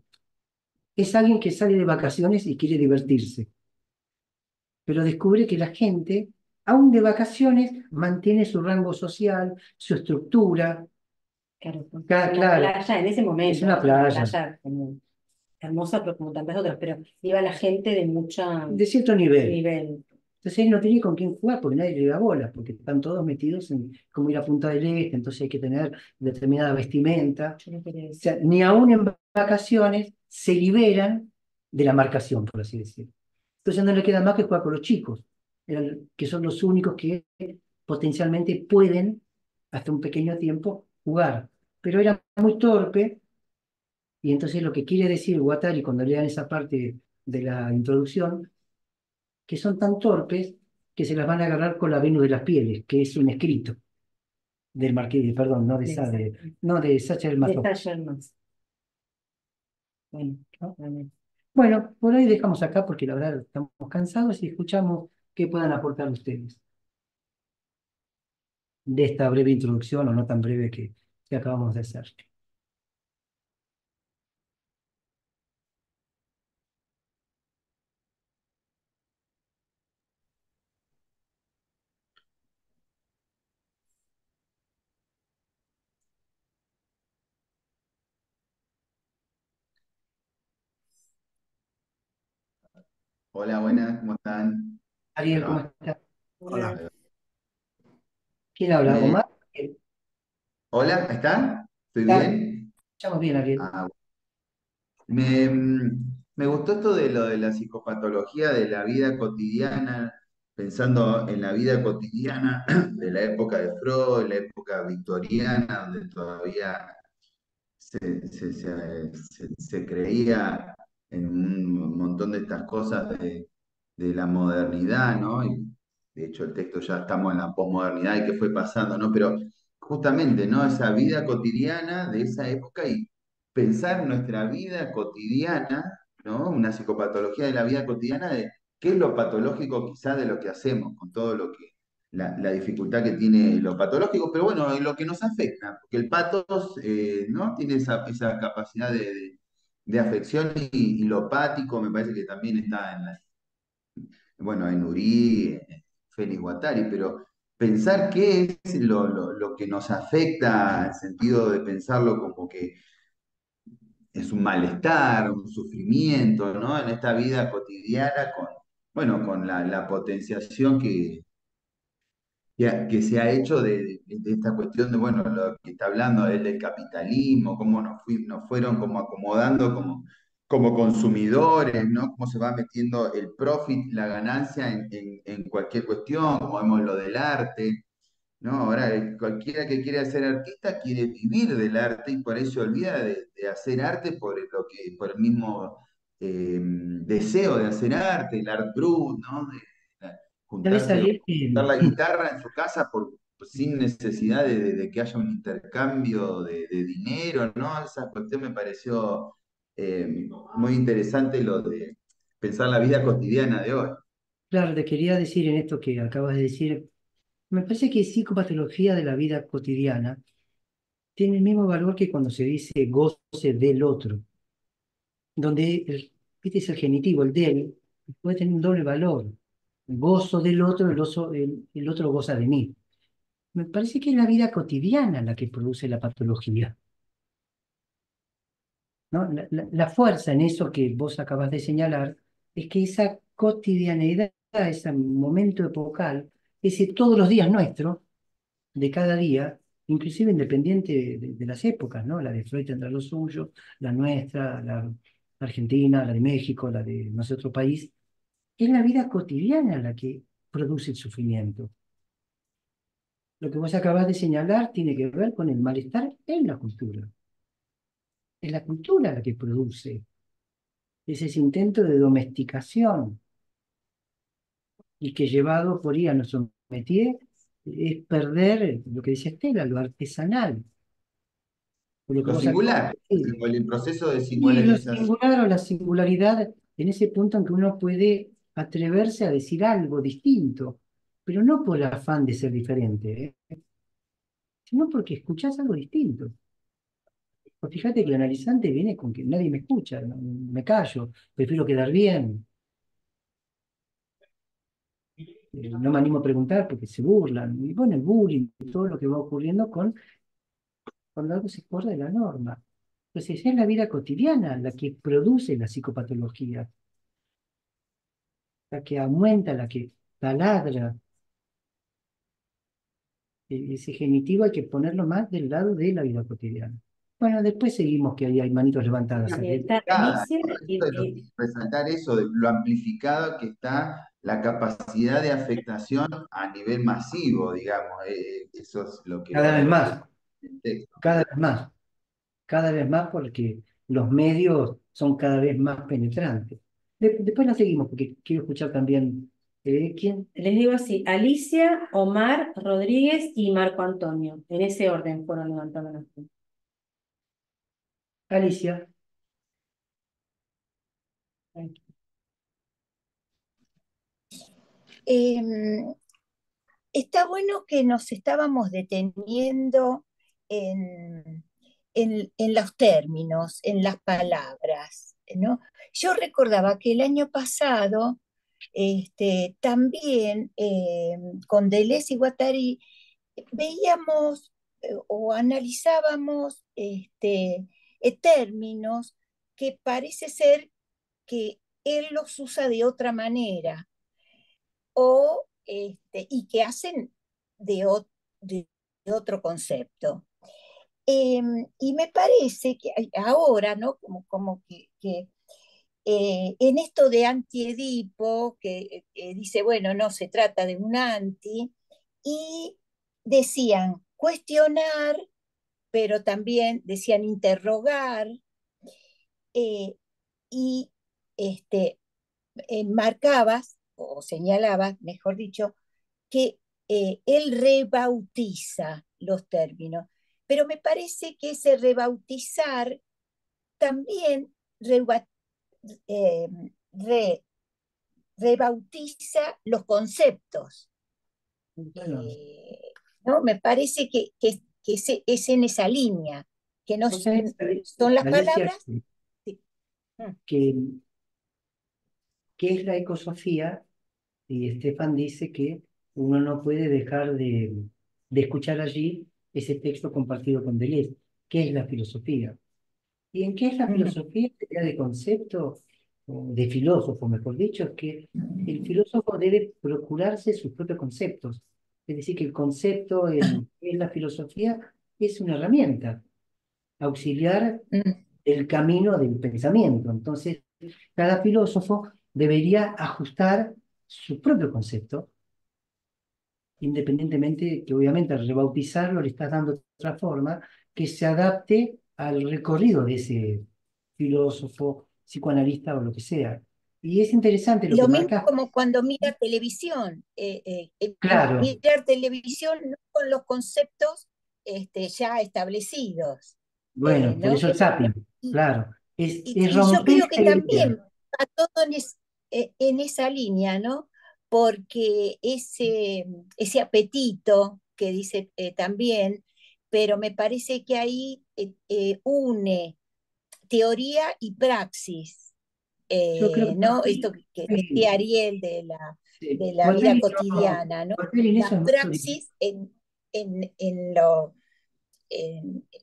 es alguien que sale de vacaciones y quiere divertirse, pero descubre que la gente, aún de vacaciones, mantiene su rango social, su estructura. Claro, porque Claro, la claro, playa en ese es momento, una una playa playa como hermosa, pero como tantas otras, pero iba la gente de mucho de cierto nivel. nivel. Entonces él no tenía con quién jugar porque nadie le da bolas, porque están todos metidos en como ir a Punta del Este, entonces hay que tener determinada vestimenta. Yo no quería O decir. sea, ni aún en vacaciones se liberan de la marcación, por así decirlo. Entonces no le queda más que jugar con los chicos, que son los únicos que potencialmente pueden, hasta un pequeño tiempo, jugar. Pero era muy torpe, y entonces lo que quiere decir Guattari cuando lean esa parte de la introducción, que son tan torpes que se las van a agarrar con la Venus de las Pieles, que es un escrito del Marqués, perdón, no de De Sade, esa- no de Sacher de Masoch. Sherman. Bueno, ¿No? realmente. Bueno, por hoy dejamos acá porque la verdad estamos cansados y escuchamos qué puedan aportar ustedes de esta breve introducción o no tan breve que acabamos de hacer. Hola, buenas, ¿cómo están? Ahí Ariel, ¿cómo va. está? Hola. Hola. ¿Quién habla? Me- ¿Omar? Hola, ¿están? ¿Estoy ¿Está? bien? Escuchamos bien, Ariel. Ah, me gustó esto de lo de la psicopatología de la vida cotidiana, pensando en la vida cotidiana de la época de Freud, la época victoriana, donde todavía se creía en un montón de estas cosas de la modernidad, ¿no? Y de hecho el texto ya estamos en la posmodernidad y qué fue pasando, ¿no? Pero justamente, ¿no? Esa vida cotidiana de esa época y pensar en nuestra vida cotidiana, ¿no? Una psicopatología de la vida cotidiana de qué es lo patológico quizás de lo que hacemos, con todo lo que la dificultad que tiene lo patológico, pero bueno, lo que nos afecta, porque el patos, ¿no? Tiene esa capacidad de afección y lo hepático me parece que también está bueno, en Uri, Félix Guattari, pero pensar qué es lo que nos afecta, en el sentido de pensarlo como que es un malestar, un sufrimiento, ¿no? En esta vida cotidiana bueno, con la potenciación que se ha hecho de esta cuestión de, bueno, lo que está hablando él del capitalismo, cómo nos fueron como acomodando como consumidores, ¿no? Cómo se va metiendo el profit, la ganancia en cualquier cuestión, como vemos lo del arte, ¿no? Ahora, cualquiera que quiera ser artista quiere vivir del arte y por eso se olvida de hacer arte por el mismo deseo de hacer arte, el art brut, ¿no? De ¿Sabes, juntarse, Ariel? juntar la guitarra en su casa sin necesidad de que haya un intercambio de dinero, ¿no? Esa cuestión me pareció muy interesante lo de pensar la vida cotidiana de hoy. Claro, te quería decir en esto que acabas de decir, me parece que psicopatología de la vida cotidiana tiene el mismo valor que cuando se dice goce del otro, donde este es el genitivo, el del, puede tener un doble valor. Gozo del otro, el otro goza de mí. Me parece que es la vida cotidiana la que produce la patología, ¿no? La fuerza en eso que vos acabas de señalar es que esa cotidianeidad, ese momento epocal, ese todos los días nuestro, de cada día, inclusive independiente de las épocas, ¿no? La de Freud tendrá lo suyo, la nuestra, la Argentina, la de México, la de no sé otro país, es la vida cotidiana la que produce el sufrimiento. Lo que vos acabas de señalar tiene que ver con el malestar en la cultura. Es la cultura la que produce, es ese intento de domesticación y que llevado por ahí a nuestro métier es perder lo que decía Estela, lo artesanal, por lo que Lo vos acabas singular, de decir. el proceso de Y lo singularización. singular o la singularidad en ese punto en que uno puede atreverse a decir algo distinto, pero no por el afán de ser diferente, sino porque escuchás algo distinto. Pues fíjate que el analizante viene con que nadie me escucha, me callo, prefiero quedar bien, no me animo a preguntar porque se burlan. Y bueno, el bullying, todo lo que va ocurriendo cuando algo se esconde de la norma. Entonces es la vida cotidiana la que produce la psicopatología, la que aumenta, la que taladra. Ese genitivo hay que ponerlo más del lado de la vida cotidiana. Bueno, después seguimos que ahí hay manitos levantadas, Ariel. Está Cada, Alicia ¿no? Esto es resaltar eso de lo amplificado que está la capacidad de afectación a nivel masivo, digamos. Eso es lo que Cada vez valorizamos más, en el texto. cada vez más, cada vez más porque los medios son cada vez más penetrantes. Después la seguimos porque quiero escuchar también quién. Les digo así, Alicia, Omar, Rodríguez y Marco Antonio. En ese orden fueron levantando las manos. Alicia. Em, Está bueno que nos estábamos deteniendo en, en los términos, en las palabras, ¿no? Yo recordaba que el año pasado también con Deleuze y Guattari veíamos o analizábamos términos que parece ser que él los usa de otra manera y que hacen de otro concepto. Y me parece que ahora, ¿no? Como que en esto de antiedipo, que dice, bueno, no se trata de un anti, y decían cuestionar, pero también decían interrogar, eh, y este, marcabas, o señalabas, mejor dicho, que él rebautiza los términos, pero me parece que ese rebautizar también eh, re, rebautiza los conceptos. Bueno, Eh, ¿No? Me parece que es en esa línea, que no o sea, son las Alicia, palabras. Sí. Mm, que, ¿qué es la ecosofía? Y Estefan dice que uno no puede dejar de escuchar allí ese texto compartido con Deleuze. ¿Qué es la filosofía? ¿Y en qué es la ujú, filosofía? La idea de concepto, o de filósofo, mejor dicho, es que el filósofo debe procurarse sus propios conceptos. Es decir, que el concepto en la filosofía es una herramienta auxiliar mm. el camino del pensamiento. Entonces, cada filósofo debería ajustar su propio concepto, independientemente que obviamente al rebautizarlo le estás dando otra forma que se adapte al recorrido de ese filósofo, psicoanalista o lo que sea. Y es interesante lo que Lo mismo marcas. como cuando mira televisión, Claro, mirar televisión no con los conceptos ya establecidos, bueno, por ¿no? eso el zapping, Y, claro, es y yo romper creo que esa idea. también va todo en esa línea, ¿no? Porque ese apetito que dice también, pero me parece que ahí une teoría y praxis, Yo creo que ¿no? Esto que decía Ariel de la vida cotidiana, ¿no? Guattari en eso La es más original. praxis en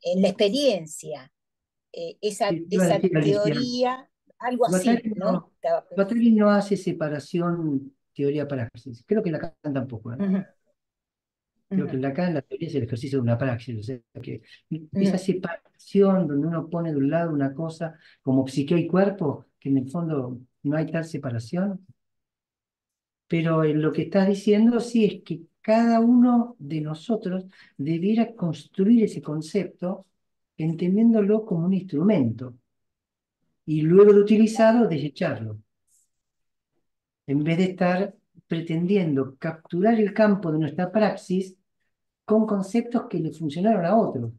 en la experiencia, Sí, te iba a esa decir, Alicia, teoría, algo así, Guattari ¿no? no, Estaba Guattari pensando. no hace separación teoría-praxis. Creo que Lacan tampoco, ¿eh? Ujú, Creo que ujú, Lacan la teoría es el ejercicio de una praxis. O sea, que esa ujú. separación donde uno pone de un lado una cosa como psique y cuerpo, que en el fondo no hay tal separación, pero en lo que estás diciendo sí es que cada uno de nosotros debiera construir ese concepto entendiéndolo como un instrumento y luego de utilizarlo, desecharlo, en vez de estar pretendiendo capturar el campo de nuestra praxis con conceptos que le funcionaron a otros.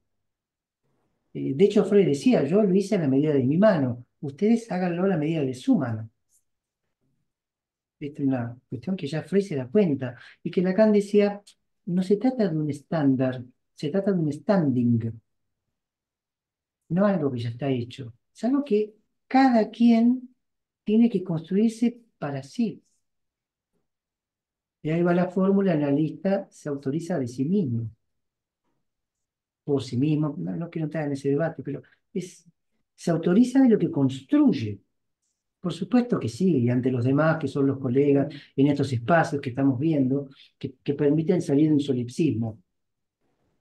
De hecho, Freud decía, yo lo hice a la medida de mi mano, ustedes háganlo a la medida de su mano. Esta es una cuestión que ya Freud se da cuenta, y que Lacan decía, no se trata de un estándar, se trata de un standing, no algo que ya está hecho. Es algo que cada quien tiene que construirse para sí. Y ahí va la fórmula, el analista se autoriza de sí mismo, por sí mismo, no quiero entrar en ese debate, pero se autoriza de lo que construye. Por supuesto que sí, y ante los demás, que son los colegas, en estos espacios que estamos viendo, que permiten salir de un solipsismo,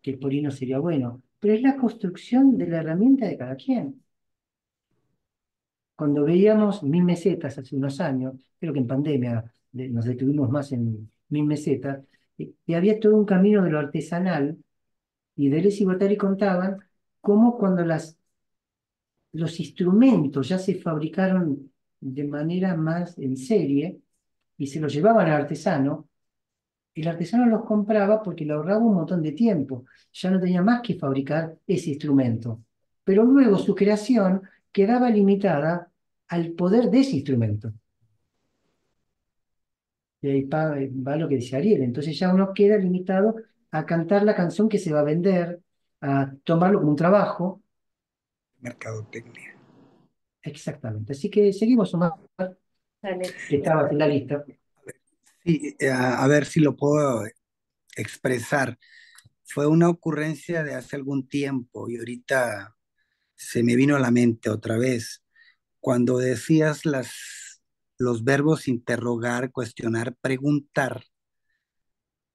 que por ahí no sería bueno, pero es la construcción de la herramienta de cada quien. Cuando veíamos Mil Mesetas hace unos años, creo que en pandemia nos detuvimos más en Mil Mesetas, y había todo un camino de lo artesanal, y Deleuze y Guattari contaban cómo cuando los instrumentos ya se fabricaron de manera más en serie y se los llevaban al artesano, el artesano los compraba porque le ahorraba un montón de tiempo. Ya no tenía más que fabricar ese instrumento. Pero luego su creación quedaba limitada al poder de ese instrumento. Y ahí va lo que dice Ariel. Entonces ya uno queda limitado a cantar la canción que se va a vender, a tomarlo como un trabajo. Mercadotecnia. Exactamente. Así que seguimos, Omar, Dale. que estabas en la lista. Sí, a ver si lo puedo expresar. Fue una ocurrencia de hace algún tiempo y ahorita se me vino a la mente otra vez. Cuando decías los verbos interrogar, cuestionar, preguntar,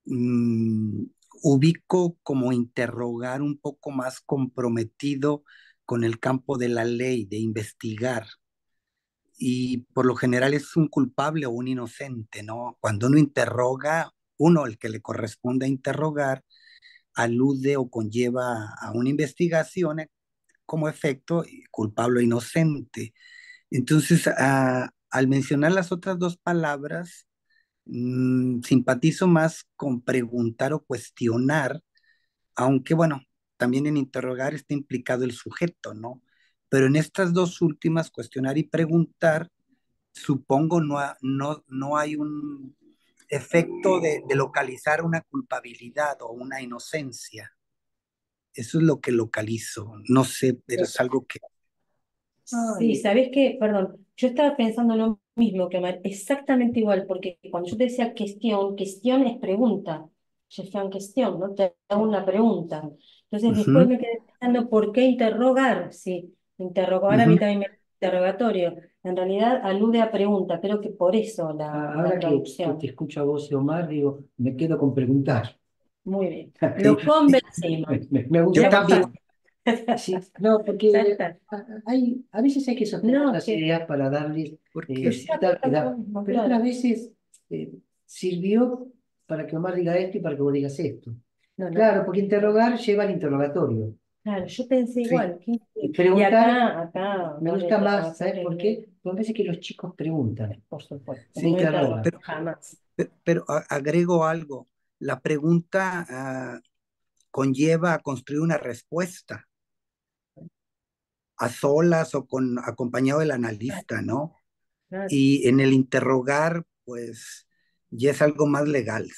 mm, ubico como interrogar un poco más comprometido con el campo de la ley, de investigar. Y por lo general es un culpable o un inocente, ¿no? Cuando uno interroga, uno, el que le corresponde interrogar, alude o conlleva a una investigación como efecto culpable o inocente. Entonces, al mencionar las otras dos palabras, simpatizo más con preguntar o cuestionar, aunque bueno, también en interrogar está implicado el sujeto, ¿no? Pero en estas dos últimas, cuestionar y preguntar, supongo no hay efecto de localizar una culpabilidad o una inocencia. Eso es lo que localizo. No sé, pero es algo que... Sí, ¿sabés qué? Perdón, yo estaba pensando lo mismo, que exactamente igual, porque cuando yo te decía cuestión es pregunta, en cuestión, ¿no? Te hago una pregunta. Entonces después Ujú, me quedé pensando, ¿por qué interrogar? Sí, interrogar a mí ujú. también me interrogatorio. En realidad alude a pregunta, creo que por eso la Ahora que te traducción. escucho a vos y Omar, digo, me quedo con preguntar. Muy bien, Sí, lo sí, convencimos. Me yo gusta Ya más. también. pasó. Sí, no, Ya porque está. a veces hay que sostener No, las ideas para darles Porque cierta verdad, mismo, pero otras claro. veces sirvió para que Omar diga esto y para que vos digas esto. No, no. Claro, porque interrogar lleva al interrogatorio. Claro, yo pensé sí, igual. Y Y preguntar acá, me no le gusta más, ¿sabes interrogatorio, por qué? Porque me parece que los chicos preguntan, por supuesto, no sí, no interrogan. interrogar, jamás. pero agrego algo. La pregunta conlleva a construir una respuesta a solas o acompañado del Claro, analista, ¿no? claro. Y en el interrogar, pues ya es algo más legal.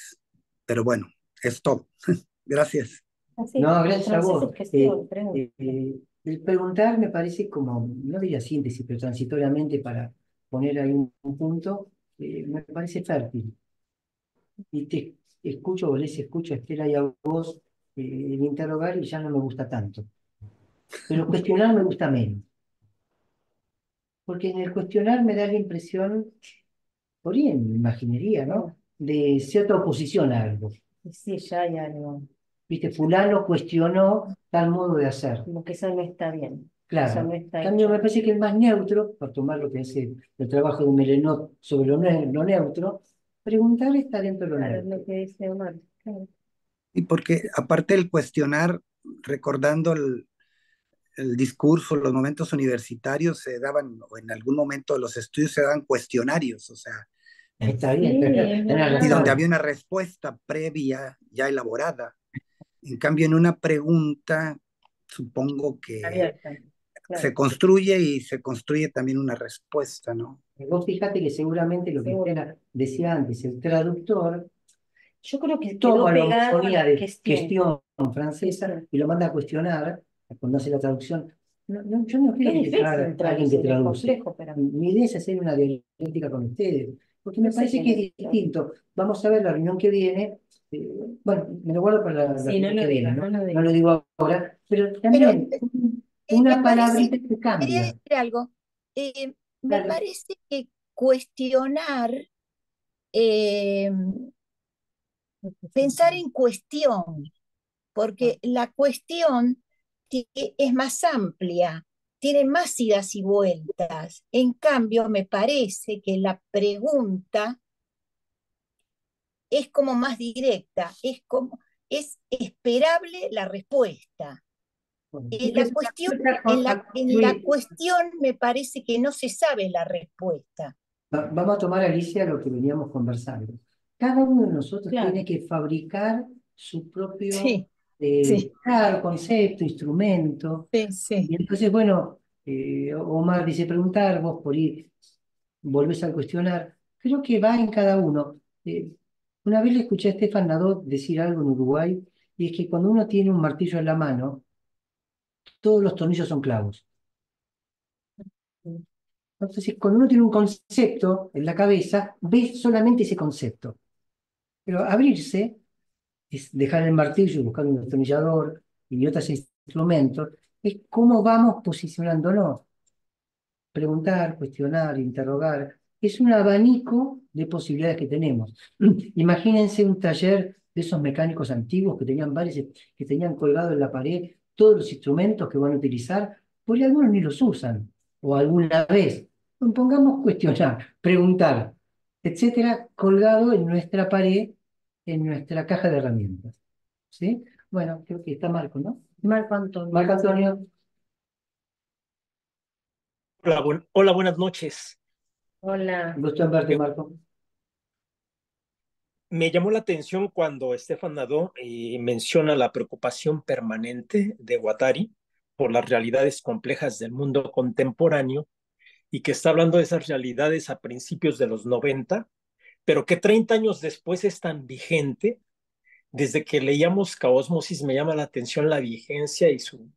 Pero bueno, es todo. Gracias. Así, No, en gracias a francés vos. es cuestión, pregunta. El preguntar me parece como, no diría síntesis, pero transitoriamente para poner ahí un punto, me parece fértil. Y te escucho o les escucho a Estela y a vos el interrogar y ya no me gusta tanto. Pero cuestionar me gusta menos. Porque en el cuestionar me da la impresión, por ahí en imaginería, Bueno, ¿no? De cierta oposición a algo. y sí, ya hay algo, ¿Viste? Fulano cuestionó tal modo de hacer. como que eso no está bien, eso no Claro. está En cambio, me hecho. parece que el más neutro, para tomar lo que es el trabajo de Melenot sobre lo neutro, preguntar está dentro de lo Claro, es neutro. lo que dice Omar. Claro. Y porque aparte del cuestionar, recordando el discurso, los momentos universitarios se daban, o en algún momento de los estudios se daban cuestionarios, o sea, Está bien, Sí, es tenés y donde verdad. había razón. una respuesta previa, ya elaborada. En cambio, en una pregunta, supongo que Abierta, se claro, construye y se construye también una respuesta, ¿no? Vos fíjate que seguramente lo que seguro. Estela decía antes, el traductor Yo creo que quedó toma la pegado a homonía la de cuestión. cuestión francesa Cuestión. y lo manda a cuestionar cuando hace la traducción. Yo no quiero Es criticar difícil a alguien que traducir, es traduce. complejo, pero Mi idea es hacer una dialéctica con ustedes, porque me no sé parece quién que es es. distinto. Vamos a ver la reunión que viene. Bueno, me lo guardo para la Sí, no reunión lo que viene, digas, ¿no? no lo No lo digas. digo ahora, pero Pero también me una parece, palabrita que quería cambia. decir algo, me Claro. parece que cuestionar, eh, pensar en cuestión, porque la cuestión es más amplia, tiene más idas y vueltas. En cambio, me parece que la pregunta es como más directa, es esperable la respuesta. Bueno, La entonces, cuestión, a en la construir. cuestión me parece que no se sabe la respuesta. Vamos a tomar, Alicia, lo que veníamos conversando. Cada uno de nosotros tiene Claro, que fabricar su propio Sí, sí, claro, concepto, instrumento. sí, sí. Y entonces, bueno, Omar dice preguntar, vos por ir, volvés a cuestionar. Creo que va en cada uno. Una vez le escuché a Estefan Nadot decir algo en Uruguay, y es que cuando uno tiene un martillo en la mano, todos los tornillos son clavos. Entonces, cuando uno tiene un concepto en la cabeza, ve solamente ese concepto. Pero abrirse es dejar el martillo y buscar un destornillador y otros instrumentos, es cómo vamos posicionándonos. Preguntar, cuestionar, interrogar, es un abanico de posibilidades que tenemos. Imagínense un taller de esos mecánicos antiguos que tenían varios, que tenían colgado en la pared todos los instrumentos que van a utilizar, por ahí algunos ni los usan, o alguna vez. Pongamos cuestionar, preguntar, etcétera, colgado en nuestra pared, en nuestra caja de herramientas. ¿Sí? Bueno, creo que está Marco, ¿no? Marco Antonio. Marco Antonio, Hola, hola, buenas noches. Hola. gusto en verte, Me, Marco. me llamó la atención cuando Estefan Nadó menciona la preocupación permanente de Guattari por las realidades complejas del mundo contemporáneo y que está hablando de esas realidades a principios de los 90, pero que 30 años después es tan vigente. Desde que leíamos Caosmosis me llama la atención la vigencia y su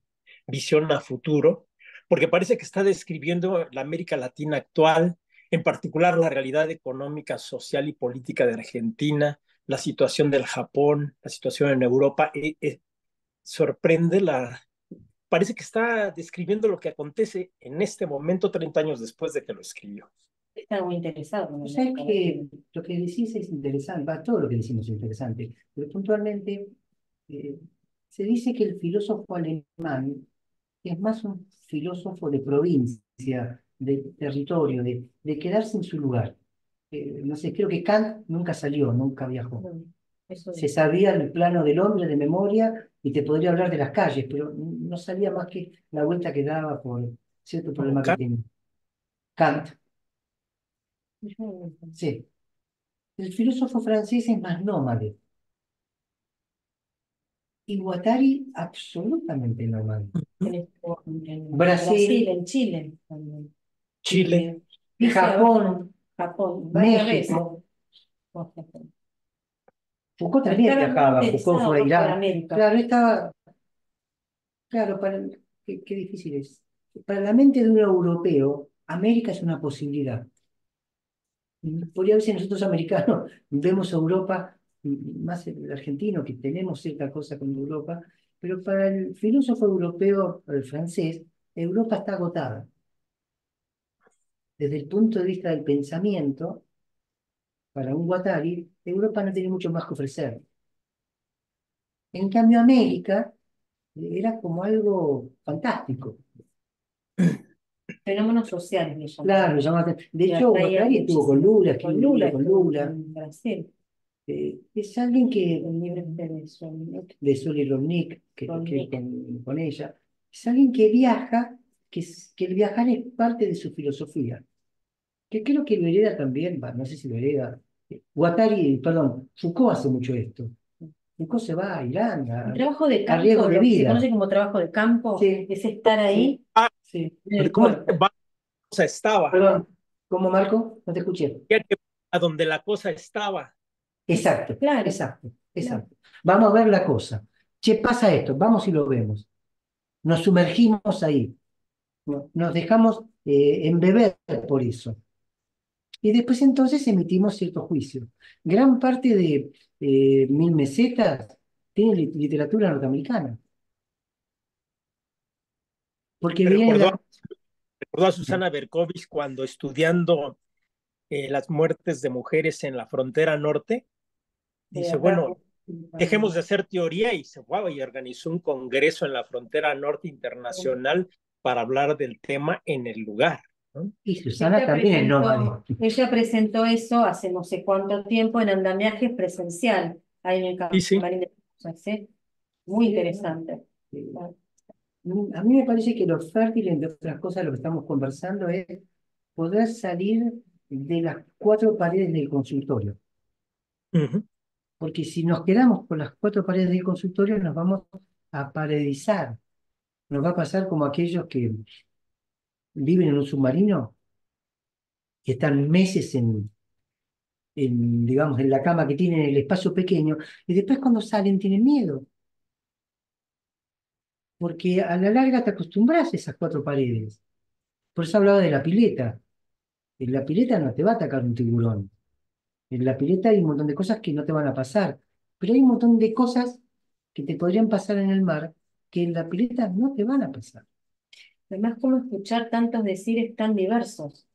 visión a futuro, porque parece que está describiendo la América Latina actual, en particular la realidad económica, social y política de Argentina, la situación del Japón, la situación en Europa. Sorprende parece que está describiendo lo que acontece en este momento, 30 años después de que lo escribió. Está muy interesado. O sea que lo que decís es interesante, va, todo lo que decimos es interesante, pero puntualmente eh, se dice que el filósofo alemán es más un filósofo de provincia, de territorio, de quedarse en su lugar. No sé, creo que Kant nunca salió, nunca viajó. Eso Se sabía el plano del hombre de memoria y te podría hablar de las calles, pero no sabía más que la vuelta que daba por cierto problema que tenía. Kant, sí. El filósofo francés es más nómade. Y Guattari, absolutamente nómade. En Brasil, en Chile también. Chile. Japón, Japón, varias veces. México. Foucault también viajaba, Foucault fue a Irán. Claro, estaba, claro, qué difícil es. Para la mente de un europeo, América es una posibilidad. Podría ver si nosotros americanos vemos a Europa, más el argentino, que tenemos cierta cosa con Europa, pero para el filósofo europeo, el francés, Europa está agotada. Desde el punto de vista del pensamiento, para un Guattari, Europa no tiene mucho más que ofrecer. En cambio, América era como algo fantástico. Fenómenos sociales, me llaman. Claro, de hecho, Guattari estuvo con Lula, con Lula, con Lula. En Brasil. Es alguien que, El libro de Solzhenitsyn. de Soli Romnik, con ella, es alguien que viaja, que el viajar es parte de su filosofía, que creo que lo hereda también, no sé si lo hereda, Guattari, perdón, Foucault hace mucho esto. Foucault se va a Irán, El trabajo de a campo, riesgo de lo que se vida. conoce como trabajo de campo, Sí. es estar ahí Sí. en el ¿Cómo cuerpo. va? O sea, estaba. Perdón, ¿cómo, Marco? No te escuché. A donde la cosa estaba. Exacto, Claro. exacto. Vamos a ver la cosa. Che, pasa esto, vamos y lo vemos. Nos sumergimos ahí. Nos dejamos embeber por eso. Y después entonces emitimos ciertos juicios. Gran parte de Mil Mesetas tiene literatura norteamericana. Porque Me viene recordó a Susana Berkovich cuando estudiando las muertes de mujeres en la frontera norte, dice, bueno, dejemos de hacer teoría y se fue y organizó un congreso en la frontera norte internacional para hablar del tema en el lugar, ¿no? Y Susana también es nómade. Ella presentó eso hace no sé cuánto tiempo en andamiajes presencial, ahí en el camarín de ¿sí? Muy interesante. A mí me parece que lo fértil, entre otras cosas, lo que estamos conversando es poder salir de las cuatro paredes del consultorio. Porque si nos quedamos con las cuatro paredes del consultorio, nos vamos a paredizar. Nos va a pasar como aquellos que viven en un submarino y están meses digamos, en la cama que tienen el espacio pequeño, y después cuando salen tienen miedo. Porque a la larga te acostumbras a esas cuatro paredes. Por eso hablaba de la pileta. En la pileta no te va a atacar un tiburón. En la pileta hay un montón de cosas que no te van a pasar. Pero hay un montón de cosas que te podrían pasar en el mar que en la pileta no te van a pasar. Además, cómo escuchar tantos decires tan diversos.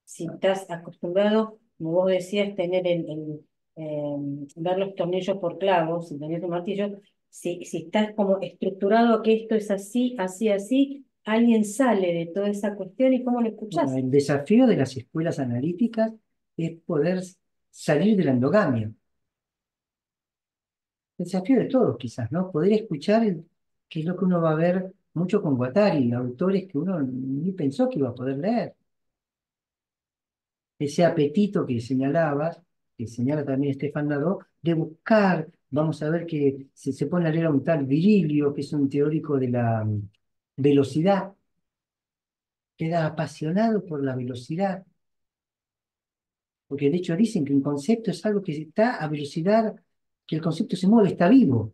Si estás acostumbrado, como vos decías, tener ver los tornillos por clavos, si tenés un martillo, si estás como estructurado a que esto es así, así, así, alguien sale de toda esa cuestión y cómo lo escuchás. Bueno, el desafío de las escuelas analíticas es poder salir de la endogamia. El desafío de todos, quizás, ¿no? Poder escuchar qué es lo que uno va a ver mucho con Guattari, autores que uno ni pensó que iba a poder leer. Ese apetito que señalabas, que señala también Estefan Nadó, de buscar, vamos a ver que se pone a leer a un tal Virilio, que es un teórico de la velocidad, queda apasionado por la velocidad. porque de hecho dicen que un concepto es algo que está a velocidad que el concepto se mueve, está vivo.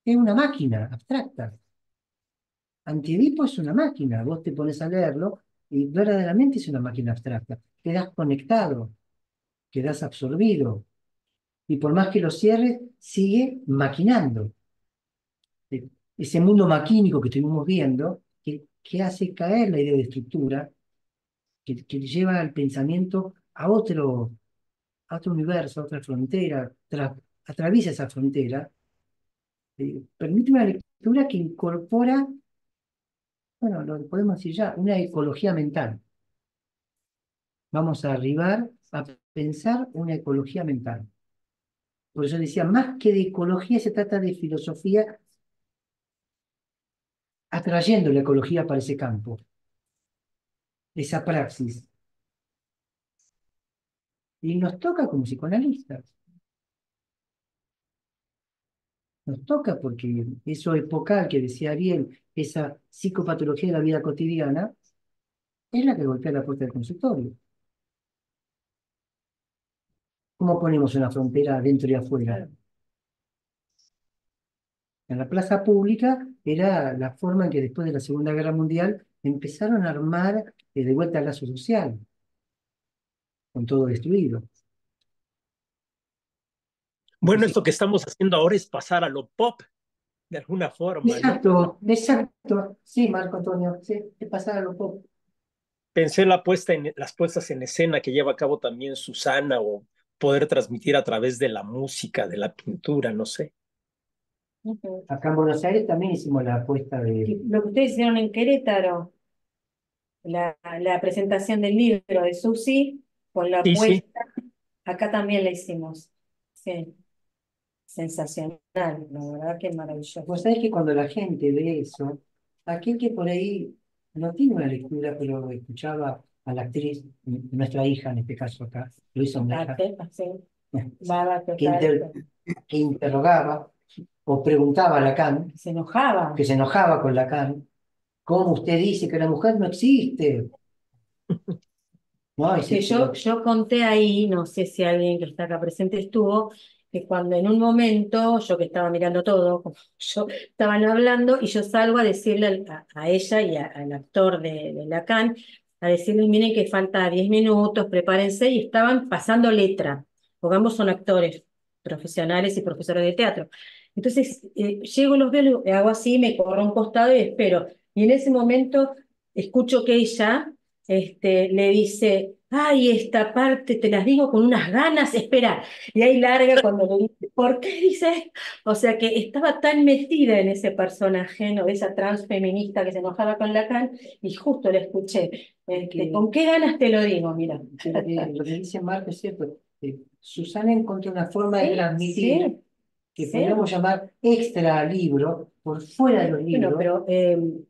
Es una máquina abstracta. Antiedipo es una máquina, vos te pones a leerlo y verdaderamente es una máquina abstracta. Quedás conectado, quedás absorbido, y por más que lo cierres, sigue maquinando. Ese mundo maquínico que estuvimos viendo, que hace caer la idea de estructura, que lleva al pensamiento a otro universo, a otra frontera, atraviesa esa frontera, permite una lectura que incorpora, bueno, lo podemos decir ya, una ecología mental. Vamos a arribar a pensar una ecología mental. Por eso decía, más que de ecología se trata de filosofía atrayendo la ecología para ese campo, esa praxis. Y nos toca como psicoanalistas. Nos toca porque eso epocal que decía Ariel, esa psicopatología de la vida cotidiana, es la que golpea la puerta del consultorio. ¿Cómo ponemos una frontera adentro y afuera? En la plaza pública era la forma en que después de la Segunda Guerra Mundial empezaron a armar de vuelta el lazo social, con todo destruido. Bueno, Entonces, esto que estamos haciendo ahora es pasar a lo pop, de alguna forma, ¿no? exacto, exacto. Sí, Marco Antonio, sí, te pasaba lo poco. Pensé las puestas en escena que lleva a cabo también Susana o poder transmitir a través de la música, de la pintura, no sé. Ujú. Acá en Buenos Aires también hicimos la apuesta Y de... lo que ustedes hicieron en Querétaro, la presentación del libro de Susi, con la Sí, sí. apuesta, acá también la hicimos. Sí, sensacional, la verdad que maravilloso. Vos sabés que cuando la gente ve eso, aquel que por ahí no tiene una lectura, pero escuchaba a la actriz, nuestra hija en este caso acá, lo hizo una hija, Sí, Baba que, total, que interrogaba o preguntaba a Lacan, se enojaba. que se enojaba con Lacan, ¿cómo usted dice que la mujer no existe? ¿No? Y Que yo conté ahí, no sé si alguien que está acá presente estuvo, que cuando en un momento, yo que estaba mirando todo, como yo estaban hablando, y yo salgo a decirle a ella y al actor de Lacan, a decirles, miren que falta 10 minutos, prepárense, y estaban pasando letra, porque ambos son actores profesionales y profesores de teatro. Entonces, llego, los veo, hago así, me corro a un costado y espero. Y en ese momento escucho que ella le dice, ay, esta parte te las digo con unas ganas, espera. Y ahí larga cuando le dice, ¿por qué dice? O sea que estaba tan metida en ese personaje, ¿no? Esa transfeminista que se enojaba con Lacan, y justo le escuché. ¿Con qué ganas te lo digo? Mira. lo que dice Marco es cierto. Susana encontró una forma de Sí, transmitir sí, que sí. podríamos llamar extra libro, por fuera de los Bueno, libros. pero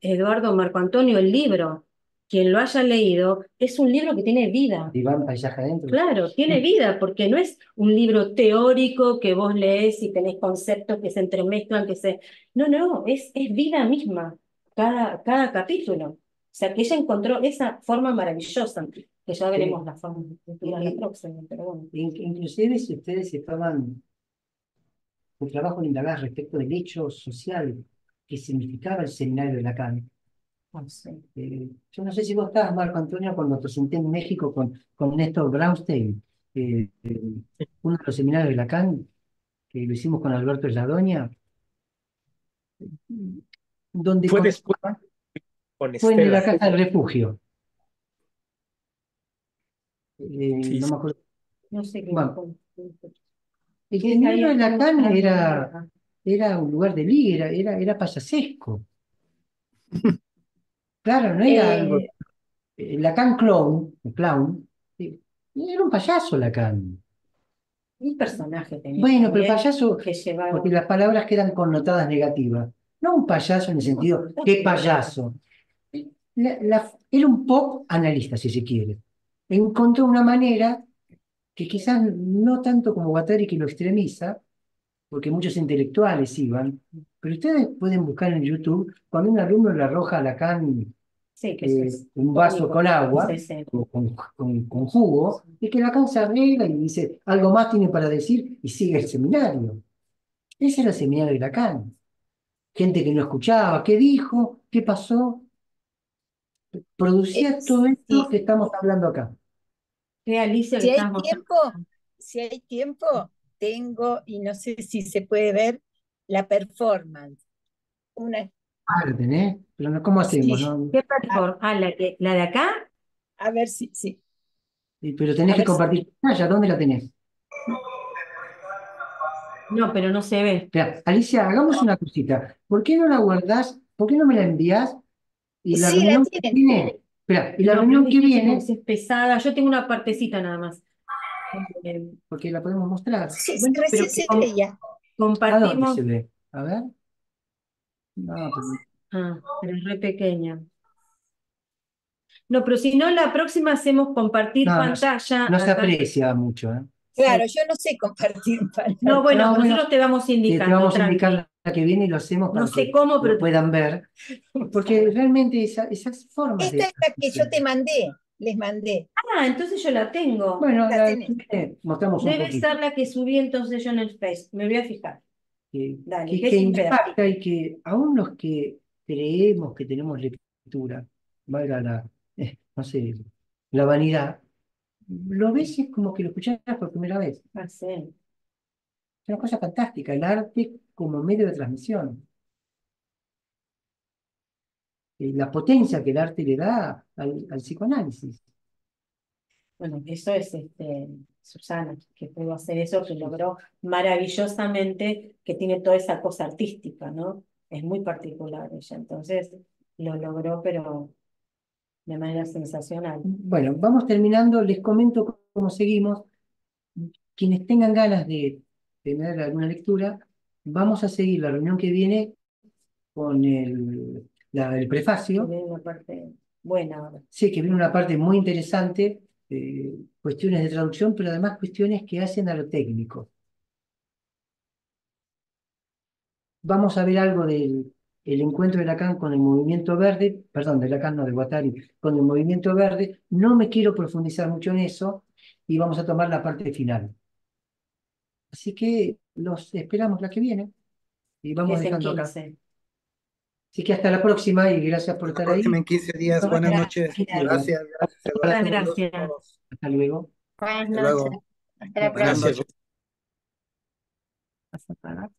Eduardo Marco Antonio, el libro, quien lo haya leído, es un libro que tiene vida. Diván, paisaje adentro. Claro, tiene vida, porque no es un libro teórico que vos lees y tenés conceptos que se entremezclan, que se... No, no, es vida misma, cada capítulo. O sea, que ella encontró esa forma maravillosa, que ya veremos la forma de la próxima, pero bueno. Inclusive si ustedes se toman un trabajo de indagar respecto del hecho social que significaba el seminario de Lacan. Sí. Yo no sé si vos estabas, Marco Antonio, cuando presenté en México con Néstor Braunstein, uno de los seminarios de Lacan, que lo hicimos con Alberto Yadoña, donde Fue después con fue en la Estela. Casa del Refugio. Sí, No sí. me acuerdo. No sé qué. Bueno, el seminario de Lacan era un lugar de liga, era payasesco. Claro, no era algo. Lacan clown, el clown, era un payaso Lacan. Un personaje tenía Bueno, pero también payaso, que llevaba. porque las palabras quedan connotadas negativas. No un payaso en el sentido, ¿qué payaso? Era un pop analista, si se quiere. Encontró una manera que quizás no tanto como Guattari que lo extremiza, porque muchos intelectuales iban, pero ustedes pueden buscar en YouTube cuando un alumno le arroja a Lacan Sí, que eso es un vaso con agua sí, sí. o con jugo, es que Lacan se arregla y dice, algo más tiene para decir y sigue el seminario. Ese era el seminario de Lacan. Gente que no escuchaba, ¿qué dijo? ¿Qué pasó? Producía todo esto Sí, que estamos hablando acá. Qué Alicia que si hay estabas mostrando. tiempo, si hay tiempo, tengo, y no sé si se puede ver, la performance. Una, Arden, ¿eh? Pero no, ¿cómo hacemos? sí, No, ¿Qué a, plataforma? Ah, la de acá. a ver si, sí, pero tenés a que ver si. compartir pantalla, ¿dónde la tenés? No, pero no se ve. Espera, Alicia, hagamos una cosita. ¿Por qué no la guardás? ¿Por qué no me la envías? Y la Sí, la reunión que tienen. viene, espera, y la No, pero es reunión que difícil porque viene, si es pesada. Yo tengo una partecita nada más. Eh, porque la podemos mostrar. Sí, bueno, pero recién se veía. ¿A dónde compartimos. se ve? A ver. No, Pero es re pequeña. No, pero si no, la próxima hacemos compartir no, pantalla no se acá. aprecia mucho, ¿eh? Claro, Sí. yo no sé compartir No, pantalla. bueno, No, pero bueno, nosotros te vamos te indicando, vamos a indicar tranqui. la que viene y lo hacemos No para sé que cómo, lo pero puedan ver, porque realmente esas formas Esta de es la que yo te transmisión. mandé, les mandé. Entonces yo la tengo. Bueno, La tenés. mostramos un Debe poquito. ser la que subí entonces yo en el Face. Me voy a fijar. Dale, ¿qué Que sin ver? impacta y que aún los que creemos que tenemos lectura, valga no sé, la vanidad, lo ves y es como que lo escuchás por primera vez. Ah, sí. Es una cosa fantástica, el arte como medio de transmisión. La potencia que el arte le da al psicoanálisis. Bueno, eso es Susana, que pudo hacer eso, que logró maravillosamente, que tiene toda esa cosa artística, ¿no? Es muy particular ella. Entonces lo logró, pero de manera sensacional. Bueno, vamos terminando, les comento cómo seguimos. Quienes tengan ganas de tener alguna lectura, vamos a seguir la reunión que viene con el Que prefacio. viene una parte buena ahora. Sé que viene una parte muy interesante, cuestiones de traducción, pero además cuestiones que hacen a lo técnico. Vamos a ver algo del el encuentro de Lacan con el movimiento verde, perdón, de Lacan no, de Guattari, con el movimiento verde. No me quiero profundizar mucho en eso y vamos a tomar la parte final. Así que los esperamos la que viene y Que vamos es el dejando acá. 15. Así que hasta la próxima y gracias por La estar próxima ahí. en 15 días. Nos Buenas vemos. noches. Gracias. Gracias, gracias. Muchas Abrazo, saludos a gracias. todos. Hasta luego. Buenas Hasta noches. luego. Hasta la Buenas próxima. Gracias. noches. Vas a pagar.